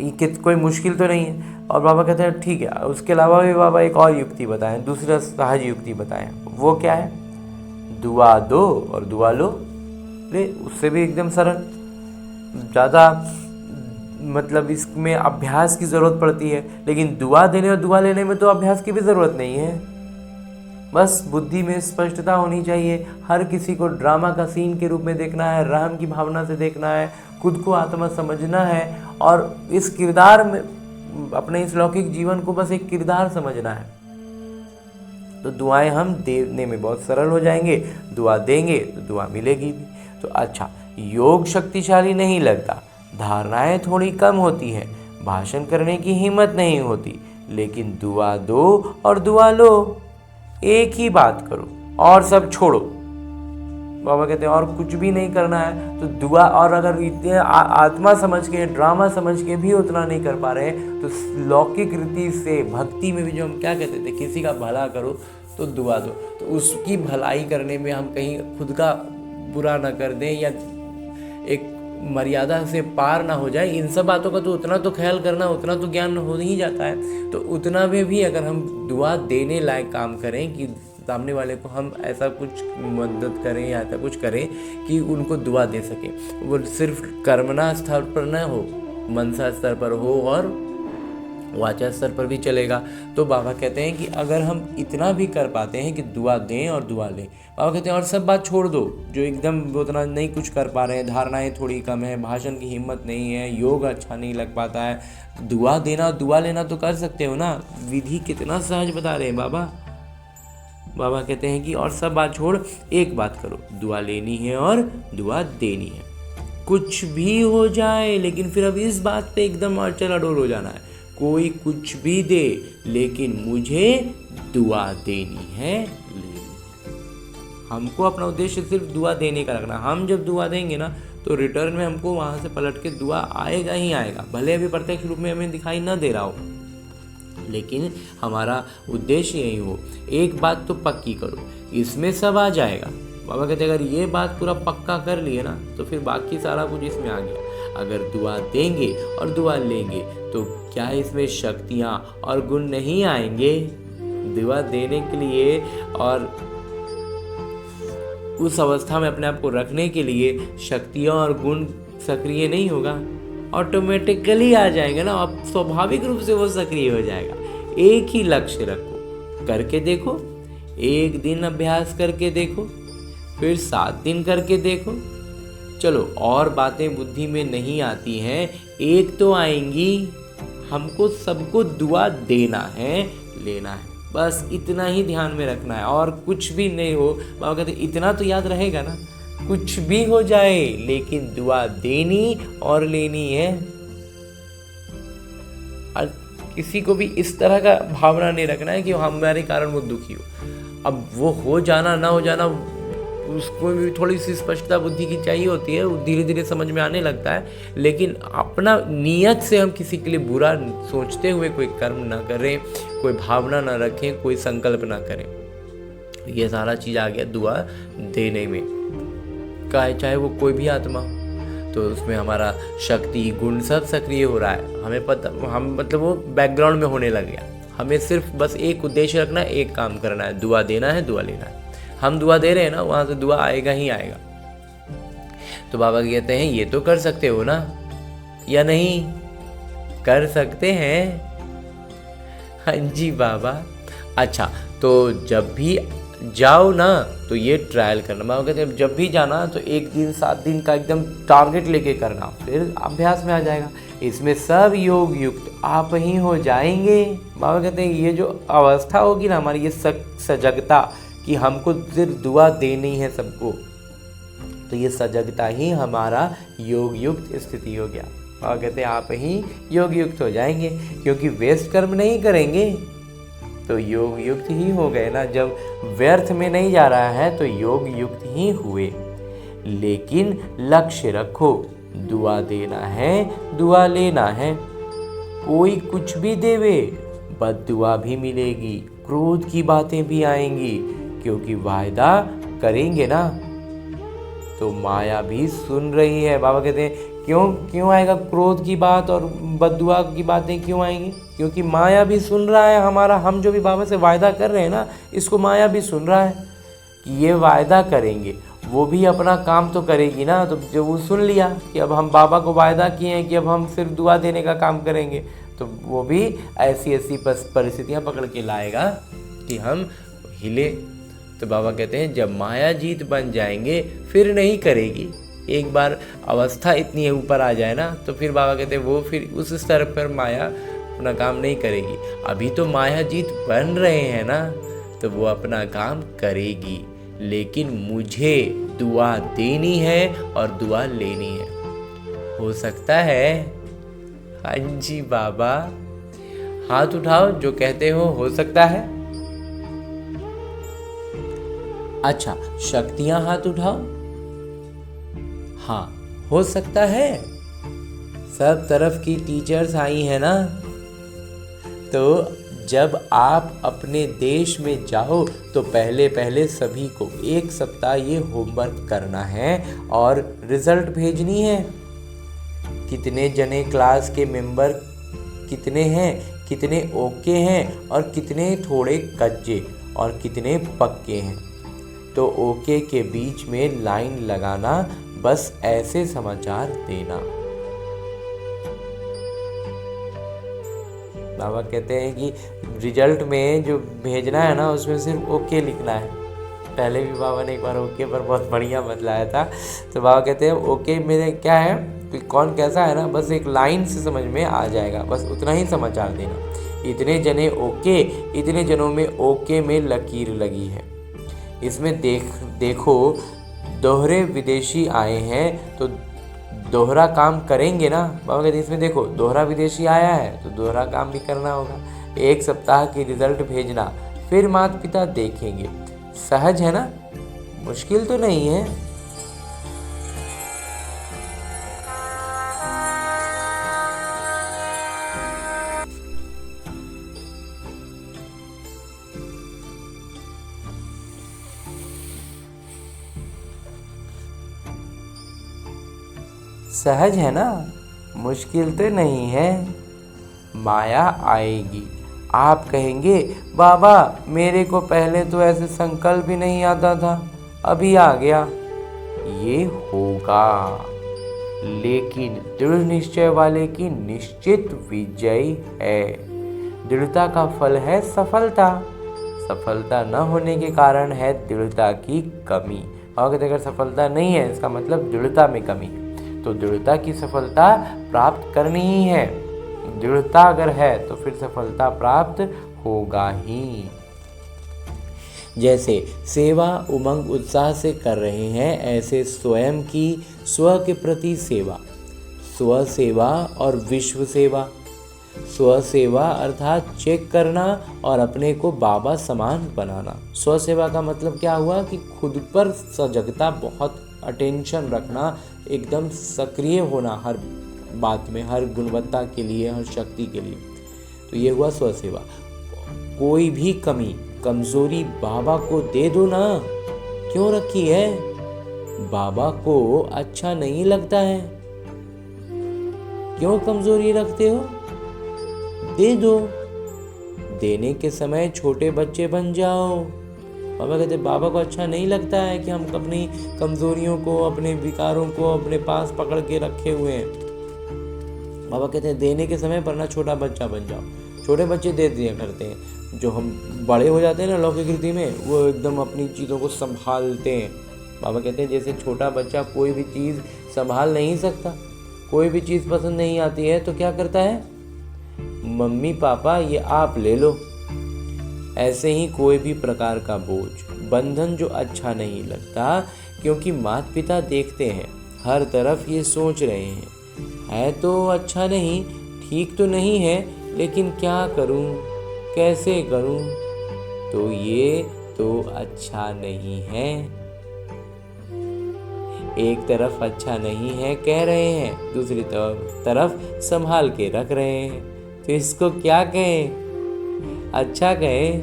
ये कोई मुश्किल तो नहीं है। और बाबा कहते हैं ठीक है, उसके अलावा भी बाबा एक और युक्ति बताएं, दूसरा सहज युक्ति बताएं। वो क्या है? दुआ दो और दुआ लो। ले, उससे भी एकदम सरल। ज़्यादा मतलब इसमें अभ्यास की ज़रूरत पड़ती है, लेकिन दुआ देने और दुआ लेने में तो अभ्यास की भी ज़रूरत नहीं है। बस बुद्धि में स्पष्टता होनी चाहिए। हर किसी को ड्रामा का सीन के रूप में देखना है, रहम की भावना से देखना है, खुद को आत्मा समझना है और इस किरदार में अपने इस लौकिक जीवन को बस एक किरदार समझना है। तो दुआएं हम देने में बहुत सरल हो जाएंगे। दुआ देंगे तो दुआ मिलेगी भी। तो अच्छा, योग शक्तिशाली नहीं लगता, धारणाएं थोड़ी कम होती हैं, भाषण करने की हिम्मत नहीं होती, लेकिन दुआ दो और दुआ लो, एक ही बात करो और सब छोड़ो। बाबा कहते हैं और कुछ भी नहीं करना है तो दुआ, और अगर इतने आत्मा समझ के, ड्रामा समझ के भी उतना नहीं कर पा रहे तो लौकिक रीति से भक्ति में भी जो हम क्या कहते थे, किसी का भला करो तो दुआ दो, तो उसकी भलाई करने में हम कहीं खुद का बुरा ना कर दें या एक मर्यादा से पार ना हो जाए। इन सब बातों का तो उतना तो ख्याल करना, उतना तो ज्ञान हो ही जाता है। तो उतना में भी अगर हम दुआ देने लायक काम करें कि सामने वाले को हम ऐसा कुछ मदद करें या ऐसा कुछ करें कि उनको दुआ दे सके, वो सिर्फ कर्मना स्तर पर न हो, मनसा स्तर पर हो और वाचा स्तर पर भी चलेगा। तो बाबा कहते हैं कि अगर हम इतना भी कर पाते हैं कि दुआ दें और दुआ लें, बाबा कहते हैं और सब बात छोड़ दो जो एकदम उतना नहीं कुछ कर पा रहे हैं, धारणाएं थोड़ी कम है, भाषण की हिम्मत नहीं है, योग अच्छा नहीं लग पाता है, दुआ देना दुआ लेना तो कर सकते हो ना। विधि कितना सहज बता रहे हैं बाबा। बाबा कहते हैं कि और सब बात छोड़, एक बात करो, दुआ लेनी है और दुआ देनी है। कुछ भी हो जाए, लेकिन फिर अब इस बात पे एकदम अड़चल अडोल हो जाना है, कोई कुछ भी दे लेकिन मुझे दुआ देनी है, हमको अपना उद्देश्य सिर्फ दुआ देने का रखना। हम जब दुआ देंगे ना तो रिटर्न में हमको वहाँ से पलट के दुआ आएगा ही आएगा, भले अभी प्रत्यक्ष रूप में हमें दिखाई ना दे रहा हो, लेकिन हमारा उद्देश्य यही हो। एक बात तो पक्की करो, इसमें सब आ जाएगा। बाबा कहते अगर ये बात पूरा पक्का कर लिए ना तो फिर बाकी सारा कुछ इसमें आ गया। अगर दुआ देंगे और दुआ लेंगे तो क्या इसमें शक्तियाँ और गुण नहीं आएंगे? दुआ देने के लिए और उस अवस्था में अपने आप को रखने के लिए शक्तियाँ और गुण सक्रिय नहीं होगा, ऑटोमेटिकली आ जाएंगे ना, अब स्वाभाविक रूप से वो सक्रिय हो जाएगा। एक ही लक्ष्य रखो, करके देखो, एक दिन अभ्यास करके देखो, फिर 7 दिन करके देखो। चलो और बातें बुद्धि में नहीं आती हैं, एक तो आएंगी। हमको सबको दुआ देना है, लेना है, बस इतना ही ध्यान में रखना है और कुछ भी नहीं हो। बाबा कहते इतना तो याद रहेगा ना, कुछ भी हो जाए लेकिन दुआ देनी और लेनी है। और किसी को भी इस तरह का भावना नहीं रखना है कि हमारे कारण वो दुखी हो। अब वो हो जाना ना हो जाना उसको भी थोड़ी सी स्पष्टता बुद्धि की चाहिए होती है, वो धीरे धीरे समझ में आने लगता है। लेकिन अपना नियत से हम किसी के लिए बुरा सोचते हुए कोई कर्म ना करें, कोई भावना ना रखें, कोई संकल्प ना करें। ये सारा चीज़ आ गया दुआ देने में का, चाहे वो कोई भी आत्मा हो, तो उसमें हमारा शक्ति गुण सब सक्रिय हो रहा है। हमें पता, हम मतलब वो बैकग्राउंड में होने लग गया। हमें सिर्फ बस एक उद्देश्य रखना है, एक काम करना है, दुआ देना है, दुआ लेना है। हम दुआ दे रहे हैं ना, वहाँ से दुआ आएगा ही आएगा। तो बाबा कहते हैं ये तो कर सकते हो ना, या नहीं कर सकते हैं? हाँ जी बाबा। अच्छा, तो जब भी जाओ ना तो ये ट्रायल करना। बाबा कहते हैं जब भी जाना तो 1 दिन 7 दिन का एकदम टारगेट लेके करना, फिर अभ्यास में आ जाएगा। इसमें सब योग युक्त आप ही हो जाएंगे। बाबा कहते हैं ये जो अवस्था होगी ना हमारी, ये सजगता कि हमको सिर्फ दुआ देनी है सबको, तो ये सजगता ही हमारा योग युक्त स्थिति हो गया। बाबा कहते हैं आप ही योग युक्त हो जाएंगे, क्योंकि वेस्ट कर्म नहीं करेंगे तो योग युक्त ही हो गए ना। जब व्यर्थ में नहीं जा रहा है तो योग युक्त ही हुए। लेकिन लक्ष्य रखो, दुआ देना है, दुआ लेना है। कोई कुछ भी देवे, बद्दुआ भी मिलेगी, क्रोध की बातें भी आएंगी, क्योंकि वायदा करेंगे ना तो माया भी सुन रही है। बाबा कहते हैं क्यों आएगा क्रोध की बात और बद्दुआ की बातें क्यों आएंगी? क्योंकि माया भी सुन रहा है हमारा, हम जो भी बाबा से वायदा कर रहे हैं ना, इसको माया भी सुन रहा है कि ये वायदा करेंगे, वो भी अपना काम तो करेगी ना। तो जो वो सुन लिया कि अब हम बाबा को वायदा किए हैं कि अब हम सिर्फ दुआ देने का काम करेंगे, तो वो भी ऐसी परिस्थितियाँ पकड़ के लाएगा कि हम हिले। तो बाबा कहते हैं जब माया जीत बन जाएंगे फिर नहीं करेगी। एक बार अवस्था इतनी ऊपर आ जाए ना तो फिर बाबा कहते हैं वो फिर उस स्तर पर माया अपना काम नहीं करेगी। अभी तो माया जीत बन रहे हैं ना तो वो अपना काम करेगी, लेकिन मुझे दुआ देनी है और दुआ लेनी है। हो सकता है? हाँ जी बाबा, हाथ उठाओ जो कहते हो सकता है। अच्छा, शक्तियां हाथ उठाओ। हाँ, हो सकता है। सब तरफ की टीचर्स आई हैं ना। तो जब आप अपने देश में जाओ तो पहले सभी को 1 सप्ताह ये होमवर्क करना है और रिजल्ट भेजनी है। कितने जने क्लास के मेंबर कितने हैं, कितने ओके हैं और कितने थोड़े कच्चे और कितने पक्के हैं। तो ओके के बीच में लाइन लगाना, बस ऐसे समाचार देना। बाबा कहते हैं कि रिजल्ट में जो भेजना है ना उसमें सिर्फ ओके लिखना है। पहले भी बाबा ने एक बार ओके पर बहुत बढ़िया बतलाया था। तो बाबा कहते हैं ओके में क्या है कि कौन कैसा है ना, बस एक लाइन से समझ में आ जाएगा, बस उतना ही समाचार देना। इतने जने ओके, इतने जनों में ओके में लकीर लगी है। इसमें देखो दोहरे विदेशी आए हैं तो दोहरा काम करेंगे ना। बाबा कहते हैं इसमें देखो दोहरा विदेशी आया है तो दोहरा काम भी करना होगा। 1 सप्ताह की रिजल्ट भेजना, फिर माता पिता देखेंगे। सहज है ना, मुश्किल तो नहीं है। सहज है ना, मुश्किल तो नहीं है। माया आएगी, आप कहेंगे बाबा मेरे को पहले तो ऐसे संकल्प भी नहीं आता था, अभी आ गया। ये होगा, लेकिन दृढ़ निश्चय वाले की निश्चित विजय है। दृढ़ता का फल है सफलता। सफलता न होने के कारण है दृढ़ता की कमी। और अगर सफलता नहीं है इसका मतलब दृढ़ता में कमी है। तो दृढ़ता की सफलता प्राप्त करनी ही है। दृढ़ता अगर है तो फिर सफलता प्राप्त होगा ही। जैसे सेवा उमंग उत्साह से कर रहे हैं, ऐसे स्वयं की स्व के प्रति सेवा, स्व सेवा और विश्व सेवा। स्व सेवा अर्थात चेक करना और अपने को बाबा समान बनाना। स्व सेवा का मतलब क्या हुआ कि खुद पर सजगता, बहुत अटेंशन रखना, एकदम सक्रिय होना हर बात में, हर गुणवत्ता के लिए, हर शक्ति के लिए। तो ये हुआ स्व सेवा। कोई भी कमी कमजोरी बाबा को दे दो ना। क्यों रखी है? बाबा को अच्छा नहीं लगता है। क्यों कमजोरी रखते हो? दे दो। देने के समय छोटे बच्चे बन जाओ। बाबा कहते बाबा को अच्छा नहीं लगता है कि हम अपनी कमजोरियों को, अपने विकारों को अपने पास पकड़ के रखे हुए हैं। बाबा कहते हैं देने के समय पर ना छोटा बच्चा बन जाओ। छोटे बच्चे दे दिया करते हैं, जो हम बड़े हो जाते हैं ना लौकिक रीति में, वो एकदम अपनी चीज़ों को संभालते हैं। बाबा कहते हैं जैसे छोटा बच्चा कोई भी चीज़ संभाल नहीं सकता, कोई भी चीज़ पसंद नहीं आती है तो क्या करता है, मम्मी पापा ये आप ले लो। ऐसे ही कोई भी प्रकार का बोझ, बंधन जो अच्छा नहीं लगता, क्योंकि माता पिता देखते हैं हर तरफ ये सोच रहे हैं है तो अच्छा नहीं, ठीक तो नहीं है, लेकिन क्या करूं, कैसे करूं, तो ये तो अच्छा नहीं है। एक तरफ अच्छा नहीं है कह रहे हैं, दूसरी तरफ संभाल के रख रहे हैं, तो इसको क्या कहें? अच्छा कहें?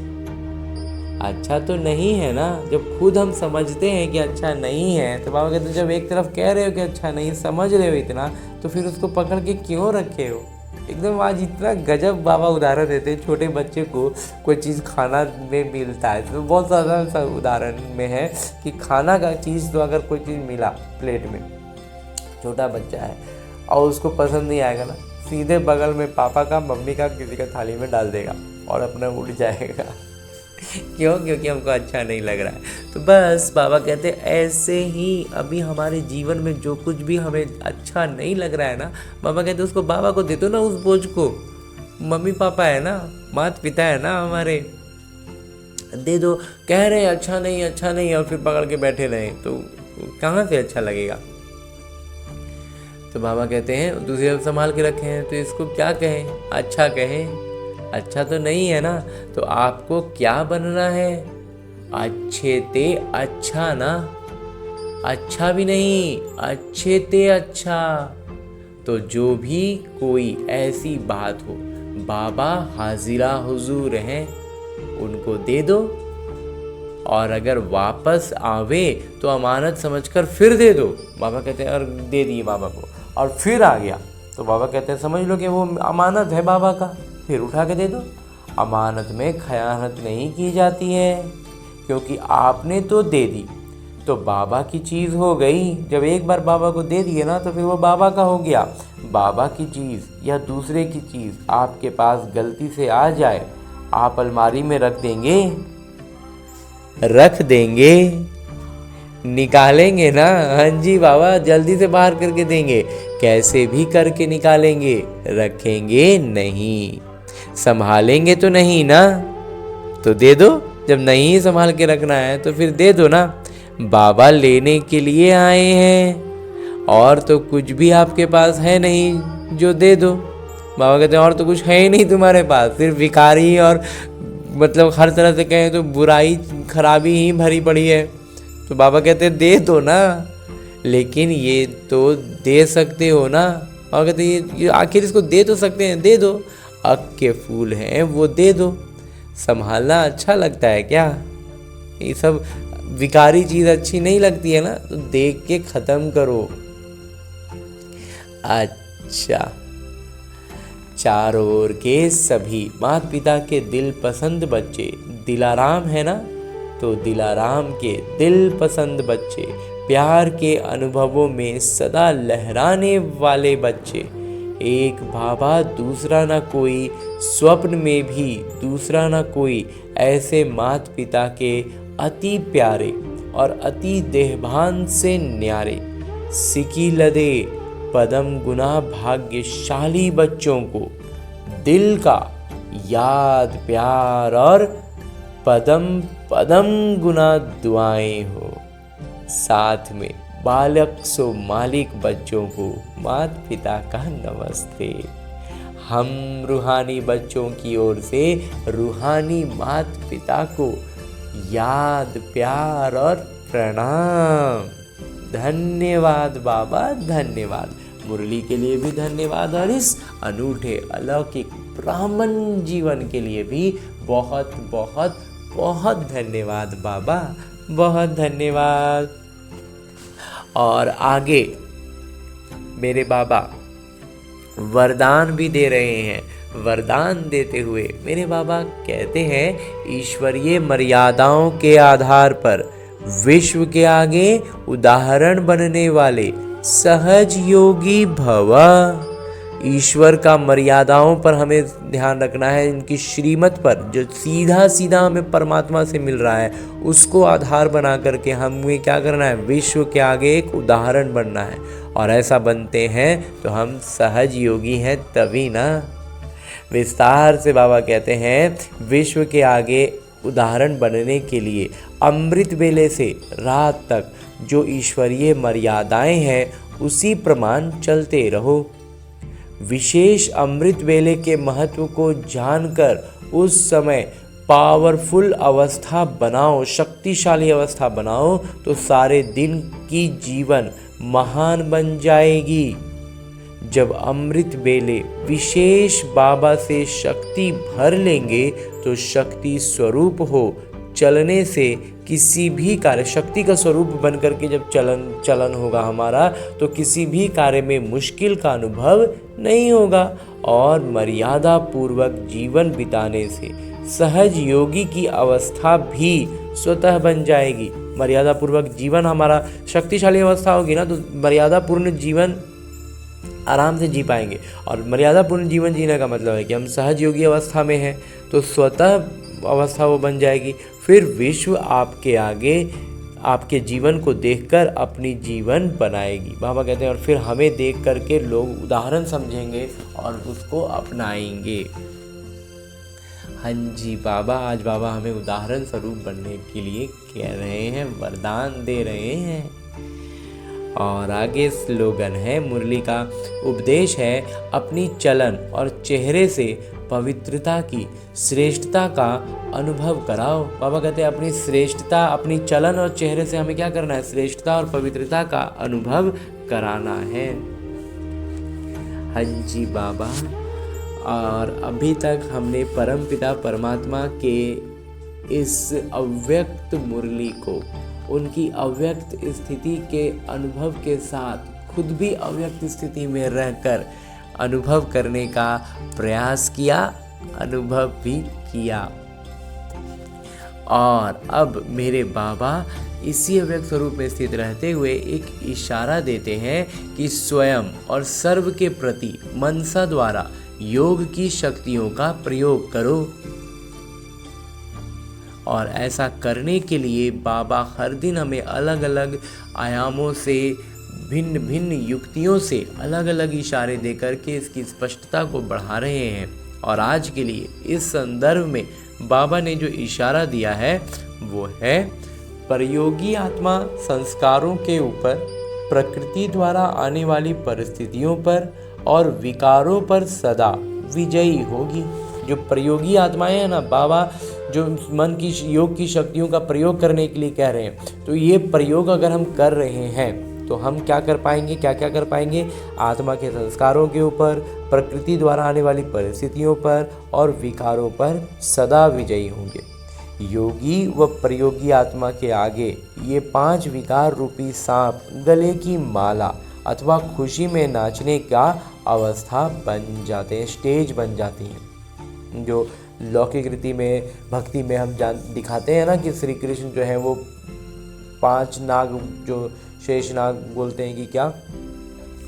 अच्छा तो नहीं है ना। जब खुद हम समझते हैं कि अच्छा नहीं है, तो बाबा कहते हैं जब एक तरफ कह रहे हो कि अच्छा नहीं, समझ रहे हो इतना, तो फिर उसको पकड़ के क्यों रखे हो। एकदम आज इतना गजब बाबा उदाहरण देते हैं। छोटे बच्चे को कोई चीज़ खाना में मिलता है, तो बहुत ज़्यादा सा उदाहरण में है कि खाना का चीज़, तो अगर कोई चीज़ मिला प्लेट में, छोटा बच्चा है और उसको पसंद नहीं आएगा ना, सीधे बगल में पापा का, मम्मी का, किसी का थाली में डाल देगा और अपना उठ जाएगा। क्यों? क्योंकि हमको अच्छा नहीं लग रहा है। तो बस बाबा कहते हैं ऐसे ही अभी हमारे जीवन में जो कुछ भी हमें अच्छा नहीं लग रहा है ना, बाबा कहते हैं उसको बाबा को दे दो ना, उस बोझ को। मम्मी पापा है ना, माता पिता है ना हमारे, दे दो। कह रहे अच्छा नहीं अच्छा नहीं और फिर पकड़ के बैठे रहे, तो कहाँ से अच्छा लगेगा। तो बाबा कहते हैं दूसरी तरफ संभाल के रखे हैं, तो इसको क्या कहें, अच्छा कहें। अच्छा तो नहीं है ना, तो आपको क्या बनना है, अच्छे ते अच्छा ना, अच्छा भी नहीं, अच्छे ते अच्छा। तो जो भी कोई ऐसी बात हो, बाबा हाजिरा हुजूर हैं, उनको दे दो। और अगर वापस आवे तो अमानत समझकर फिर दे दो। बाबा कहते हैं और दे दिए बाबा को, और फिर आ गया तो बाबा कहते हैं समझ लो कि वो अमानत है बाबा का, फिर उठा के दे दो। अमानत में खयानत नहीं की जाती है, क्योंकि आपने तो दे दी तो बाबा की चीज़ हो गई। जब एक बार बाबा को दे दिए ना, तो फिर वो बाबा का हो गया। बाबा की चीज़ या दूसरे की चीज़ आपके पास गलती से आ जाए, आप अलमारी में रख देंगे, निकालेंगे ना। हाँ जी बाबा, जल्दी से बाहर करके देंगे, कैसे भी करके निकालेंगे, रखेंगे नहीं। संभालेंगे तो नहीं ना, तो दे दो। जब नहीं संभाल के रखना है तो फिर दे दो ना। बाबा लेने के लिए आए हैं, और तो कुछ भी आपके पास है नहीं जो दे दो। बाबा कहते हैं और तो कुछ है ही नहीं तुम्हारे पास, सिर्फ भिखारी और मतलब हर तरह से कहें तो बुराई खराबी ही भरी पड़ी है। तो बाबा कहते हैं दे दो ना, लेकिन ये तो दे सकते हो ना। बाबा कहते हैं ये आखिर इसको दे तो सकते हैं, दे दो। अक के फूल हैं वो दे दो। संभालना अच्छा लगता है क्या? ये सब विकारी चीज़ अच्छी नहीं लगती है ना, तो देख के ख़त्म करो। अच्छा, चारों ओर के सभी माता पिता के दिल पसंद बच्चे, दिलाराम है ना, तो दिलाराम के दिल पसंद बच्चे, प्यार के अनुभवों में सदा लहराने वाले बच्चे। एक बाबा दूसरा ना कोई, स्वप्न में भी दूसरा ना कोई, ऐसे माता पिता के अति प्यारे और अति देहभान से न्यारे। सिकी लदे पदम गुना भाग्यशाली बच्चों को दिल का याद प्यार और पदम पदम गुना दुआएं हो। साथ में बालक सो मालिक बच्चों को माता पिता का नमस्ते। हम रूहानी बच्चों की ओर से रूहानी माता पिता को याद प्यार और प्रणाम। धन्यवाद बाबा, धन्यवाद। मुरली के लिए भी धन्यवाद, और इस अनूठे अलौकिक ब्राह्मण जीवन के लिए भी बहुत बहुत बहुत धन्यवाद बाबा, बहुत धन्यवाद। और आगे मेरे बाबा वरदान भी दे रहे हैं। वरदान देते हुए मेरे बाबा कहते हैं ईश्वरीय मर्यादाओं के आधार पर विश्व के आगे उदाहरण बनने वाले सहज योगी भवा। ईश्वर का मर्यादाओं पर हमें ध्यान रखना है, इनकी श्रीमत पर, जो सीधा सीधा हमें परमात्मा से मिल रहा है, उसको आधार बना करके हमें क्या करना है, विश्व के आगे एक उदाहरण बनना है। और ऐसा बनते हैं तो हम सहज योगी हैं तभी ना। विस्तार से बाबा कहते हैं विश्व के आगे उदाहरण बनने के लिए अमृत वेले से रात तक जो ईश्वरीय मर्यादाएं हैं उसी प्रमाण चलते रहो। विशेष अमृत वेले के महत्व को जानकर उस समय पावरफुल अवस्था बनाओ, शक्तिशाली अवस्था बनाओ, तो सारे दिन की जीवन महान बन जाएगी। जब अमृत वेले विशेष बाबा से शक्ति भर लेंगे तो शक्ति स्वरूप हो चलने से किसी भी कार्य, शक्ति का स्वरूप बन करके जब चलन होगा हमारा, तो किसी भी कार्य में मुश्किल का अनुभव नहीं होगा। और मर्यादा पूर्वक जीवन बिताने से सहज योगी की अवस्था भी स्वतः बन जाएगी। मर्यादा पूर्वक जीवन हमारा शक्तिशाली अवस्था होगी ना, तो मर्यादा पूर्ण जीवन आराम से जी पाएंगे। और मर्यादा पूर्ण जीवन जीने का मतलब है कि हम सहज योगी अवस्था में हैं, तो स्वतः अवस्था वो बन जाएगी। फिर विश्व आपके आगे आपके जीवन को देखकर अपनी जीवन बनाएगी। बाबा कहते हैं और फिर हमें देख करके लोग उदाहरण समझेंगे और उसको अपनाएंगे। हाँ जी बाबा, आज बाबा हमें उदाहरण स्वरूप बनने के लिए कह रहे हैं, वरदान दे रहे हैं। और आगे स्लोगन है मुरली का, उपदेश है अपनी चलन और चेहरे से पवित्रता की श्रेष्ठता का अनुभव कराओ। बाबा कहते हैं अपनी श्रेष्ठता, अपनी चलन और चेहरे से हमें क्या करना है? श्रेष्ठता और पवित्रता का अनुभव कराना है। हाँ जी बाबा, और अभी तक हमने परमपिता परमात्मा के इस अव्यक्त मुरली को उनकी अव्यक्त स्थिति के अनुभव के साथ खुद भी अव्यक्त स्थिति में रहकर अनुभव करने का प्रयास किया, अनुभव भी किया। और अब मेरे बाबा इसी अव्यक्त स्वरूप में स्थित रहते हुए एक इशारा देते हैं कि स्वयं और सर्व के प्रति मनसा द्वारा योग की शक्तियों का प्रयोग करो। और ऐसा करने के लिए बाबा हर दिन हमें अलग अलग आयामों से, भिन्न भिन्न युक्तियों से अलग अलग इशारे देकर के इसकी स्पष्टता को बढ़ा रहे हैं। और आज के लिए इस संदर्भ में बाबा ने जो इशारा दिया है वो है, प्रयोगी आत्मा संस्कारों के ऊपर, प्रकृति द्वारा आने वाली परिस्थितियों पर और विकारों पर सदा विजयी होगी। जो प्रयोगी आत्माएं हैं ना, बाबा जो मन की योग की शक्तियों का प्रयोग करने के लिए कह रहे हैं, तो ये प्रयोग अगर हम कर रहे हैं तो हम क्या कर पाएंगे? क्या क्या कर पाएंगे? आत्मा के संस्कारों के ऊपर, प्रकृति द्वारा आने वाली परिस्थितियों पर और विकारों पर सदा विजयी होंगे। योगी व प्रयोगी आत्मा के आगे ये 5 विकार रूपी सांप गले की माला अथवा खुशी में नाचने का अवस्था बन जाते हैं, स्टेज बन जाती हैं। जो लौकिक रीति में, भक्ति में हम दिखाते हैं ना कि श्री कृष्ण जो है वो 5 नाग, जो शेष नाग बोलते हैं कि क्या,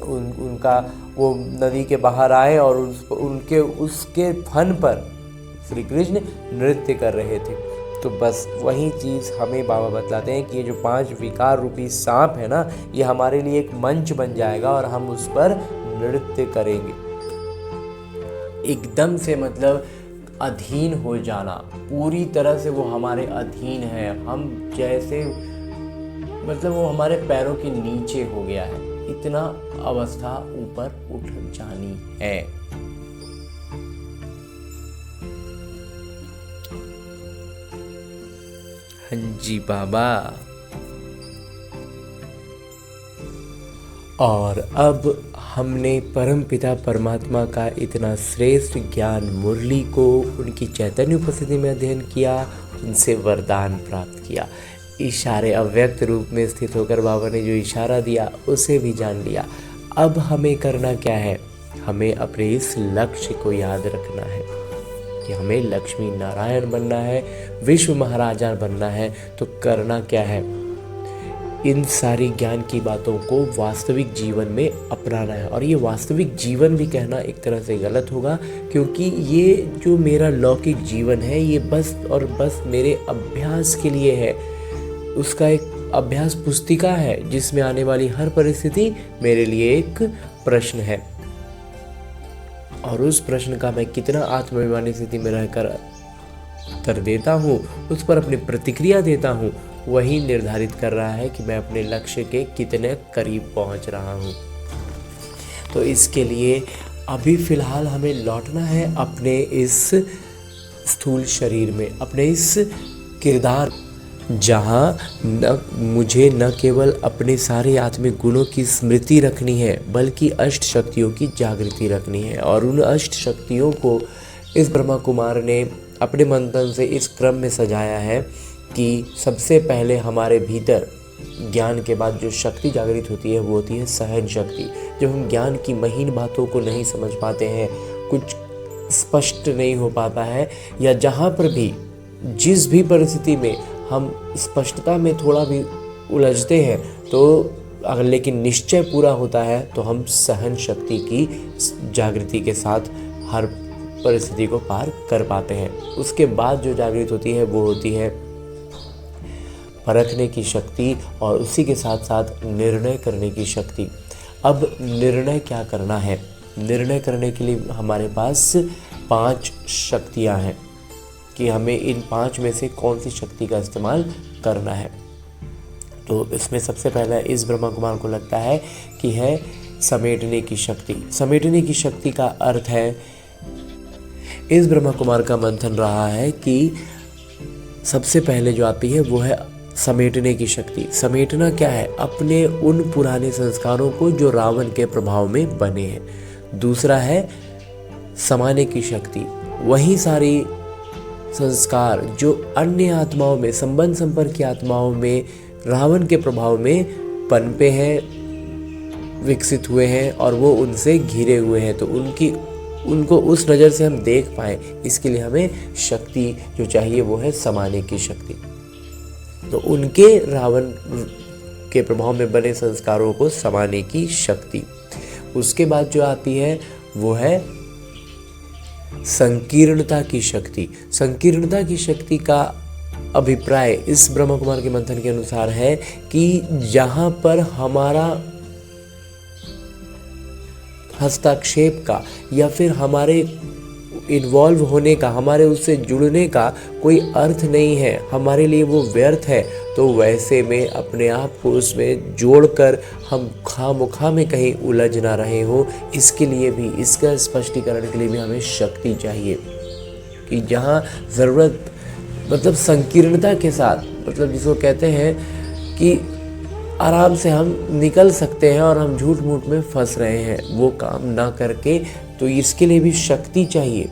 उनका वो नदी के बाहर आए और उसके फन पर श्री कृष्ण नृत्य कर रहे थे। तो बस वही चीज़ हमें बाबा बतलाते हैं कि ये जो 5 विकार रूपी सांप है ना, ये हमारे लिए एक मंच बन जाएगा और हम उस पर नृत्य करेंगे। एकदम से मतलब अधीन हो जाना, पूरी तरह से वो हमारे अधीन है, हम जैसे मतलब वो हमारे पैरों के नीचे हो गया है, इतना अवस्था ऊपर उठ जानी है। हाँ जी बाबा। और अब हमने परमपिता परमात्मा का इतना श्रेष्ठ ज्ञान मुरली को उनकी चैतन्य उपस्थिति में अध्ययन किया, उनसे वरदान प्राप्त किया। इशारे अव्यक्त रूप में स्थित होकर बाबा ने जो इशारा दिया उसे भी जान लिया। अब हमें करना क्या है? हमें अपने इस लक्ष्य को याद रखना है कि हमें लक्ष्मी नारायण बनना है, विश्व महाराजा बनना है। तो करना क्या है? इन सारी ज्ञान की बातों को वास्तविक जीवन में अपनाना है। और ये वास्तविक जीवन भी कहना एक तरह से गलत होगा, क्योंकि ये जो मेरा लौकिक जीवन है ये बस और बस मेरे अभ्यास के लिए है। उसका एक अभ्यास पुस्तिका है जिसमें आने वाली हर परिस्थिति मेरे लिए एक प्रश्न है, और उस प्रश्न का मैं कितना आत्माभिमानी स्थिति में रहकर उत्तर देता हूँ, उस पर अपनी प्रतिक्रिया देता हूँ, वही निर्धारित कर रहा है कि मैं अपने लक्ष्य के कितने करीब पहुँच रहा हूँ। तो इसके लिए अभी फ़िलहाल हमें लौटना है अपने इस स्थूल शरीर में, अपने इस किरदार, जहाँ मुझे न केवल अपने सारे आत्मिक गुणों की स्मृति रखनी है बल्कि अष्ट शक्तियों की जागृति रखनी है। और उन अष्ट शक्तियों को इस ब्रह्मा कुमार ने अपने मंथन से इस क्रम में सजाया है कि सबसे पहले हमारे भीतर ज्ञान के बाद जो शक्ति जागृत होती है वो होती है सहन शक्ति। जब हम ज्ञान की महीन बातों को नहीं समझ पाते हैं, कुछ स्पष्ट नहीं हो पाता है, या जहाँ पर भी जिस भी परिस्थिति में हम स्पष्टता में थोड़ा भी उलझते हैं, तो अगर लेकिन निश्चय पूरा होता है तो हम सहन शक्ति की जागृति के साथ हर परिस्थिति को पार कर पाते हैं। उसके बाद जो जागृत होती है वो होती है परखने की शक्ति और उसी के साथ साथ निर्णय करने की शक्ति। अब निर्णय क्या करना है? निर्णय करने के लिए हमारे पास 5 शक्तियाँ हैं कि हमें इन 5 में से कौन सी शक्ति का इस्तेमाल करना है। तो इसमें सबसे पहला इस ब्रह्मा कुमार को लगता है कि है समेटने की शक्ति। समेटने की शक्ति का अर्थ है, इस ब्रह्मा कुमार का मंथन रहा है कि सबसे पहले जो आती है वो है समेटने की शक्ति। समेटना क्या है? अपने उन पुराने संस्कारों को जो रावण के प्रभाव में बने हैं। दूसरा है समाने की शक्ति। वही सारी संस्कार जो अन्य आत्माओं में, संबंध संपर्क की आत्माओं में रावण के प्रभाव में पनपे हैं, विकसित हुए हैं और वो उनसे घिरे हुए हैं, तो उनको उस नज़र से हम देख पाएँ, इसके लिए हमें शक्ति जो चाहिए वो है समाने की शक्ति। तो उनके रावण के प्रभाव में बने संस्कारों को समाने की शक्ति। उसके बाद जो आती है वो है संकीर्णता की शक्ति। संकीर्णता की शक्ति का अभिप्राय इस ब्रह्मा कुमार के मंथन के अनुसार है कि जहाँ पर हमारा हस्तक्षेप का या फिर हमारे इन्वॉल्व होने का, हमारे उससे जुड़ने का कोई अर्थ नहीं है, हमारे लिए वो व्यर्थ है, तो वैसे में अपने आप को उसमें जोड़कर हम खामोखा में कहीं उलझ ना रहे हो, इसके लिए भी, इसका स्पष्टीकरण के लिए भी हमें शक्ति चाहिए कि जहाँ ज़रूरत, मतलब संकीर्णता के साथ, मतलब जिसको कहते हैं कि आराम से हम निकल सकते हैं और हम झूठ मूठ में फंस रहे हैं, वो काम ना करके, तो इसके लिए भी शक्ति चाहिए।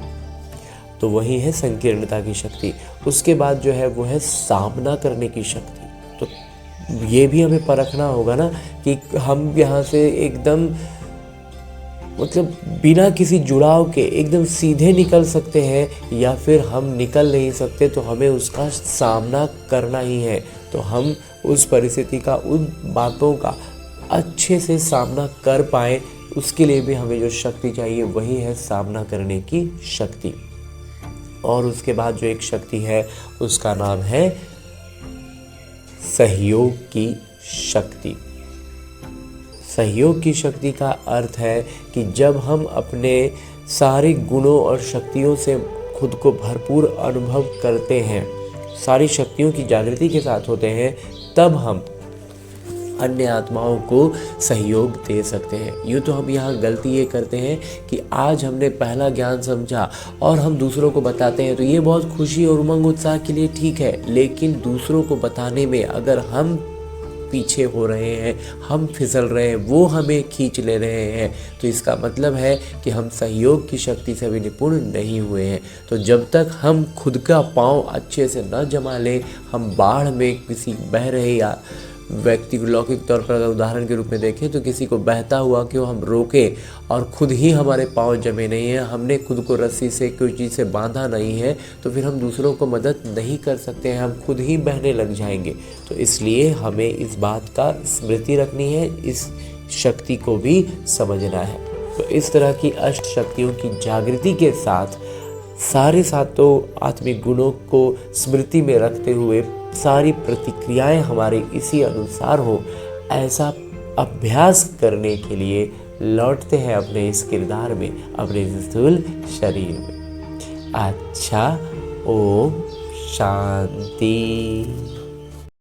तो वही है संकीर्णता की शक्ति। उसके बाद जो है वो है सामना करने की शक्ति। तो ये भी हमें परखना होगा ना कि हम यहाँ से एकदम, मतलब बिना किसी जुड़ाव के एकदम सीधे निकल सकते हैं या फिर हम निकल नहीं सकते, तो हमें उसका सामना करना ही है। तो हम उस परिस्थिति का, उन बातों का अच्छे से सामना कर पाएँ, उसके लिए भी हमें जो शक्ति चाहिए वही है सामना करने की शक्ति। और उसके बाद जो एक शक्ति है उसका नाम है सहयोग की शक्ति। सहयोग की शक्ति का अर्थ है कि जब हम अपने सारे गुणों और शक्तियों से खुद को भरपूर अनुभव करते हैं, सारी शक्तियों की जागृति के साथ होते हैं, तब हम अन्य आत्माओं को सहयोग दे सकते हैं। यूँ तो हम यहाँ गलती ये करते हैं कि आज हमने पहला ज्ञान समझा और हम दूसरों को बताते हैं, तो ये बहुत खुशी और उमंग उत्साह के लिए ठीक है, लेकिन दूसरों को बताने में अगर हम पीछे हो रहे हैं, हम फिसल रहे हैं, वो हमें खींच ले रहे हैं, तो इसका मतलब है कि हम सहयोग की शक्ति से भी निपुण नहीं हुए हैं। तो जब तक हम खुद का पाँव अच्छे से न जमा लें, हम बाढ़ में किसी बह रहे या व्यक्ति को लौकिक तौर पर अगर उदाहरण के रूप में देखें तो किसी को बहता हुआ क्यों हम रोकें और खुद ही हमारे पाँव जमे नहीं हैं, हमने खुद को रस्सी से कोई चीज़ से बांधा नहीं है, तो फिर हम दूसरों को मदद नहीं कर सकते हैं, हम खुद ही बहने लग जाएंगे। तो इसलिए हमें इस बात का स्मृति रखनी है, इस शक्ति को भी समझना है। तो इस तरह की अष्ट शक्तियों की जागृति के साथ सारे सातों आत्मिक गुणों को स्मृति में रखते हुए सारी प्रतिक्रियाएं हमारे इसी अनुसार हो, ऐसा अभ्यास करने के लिए लौटते हैं अपने इस किरदार में, अपने स्थूल शरीर में। अच्छा, ओम शांति।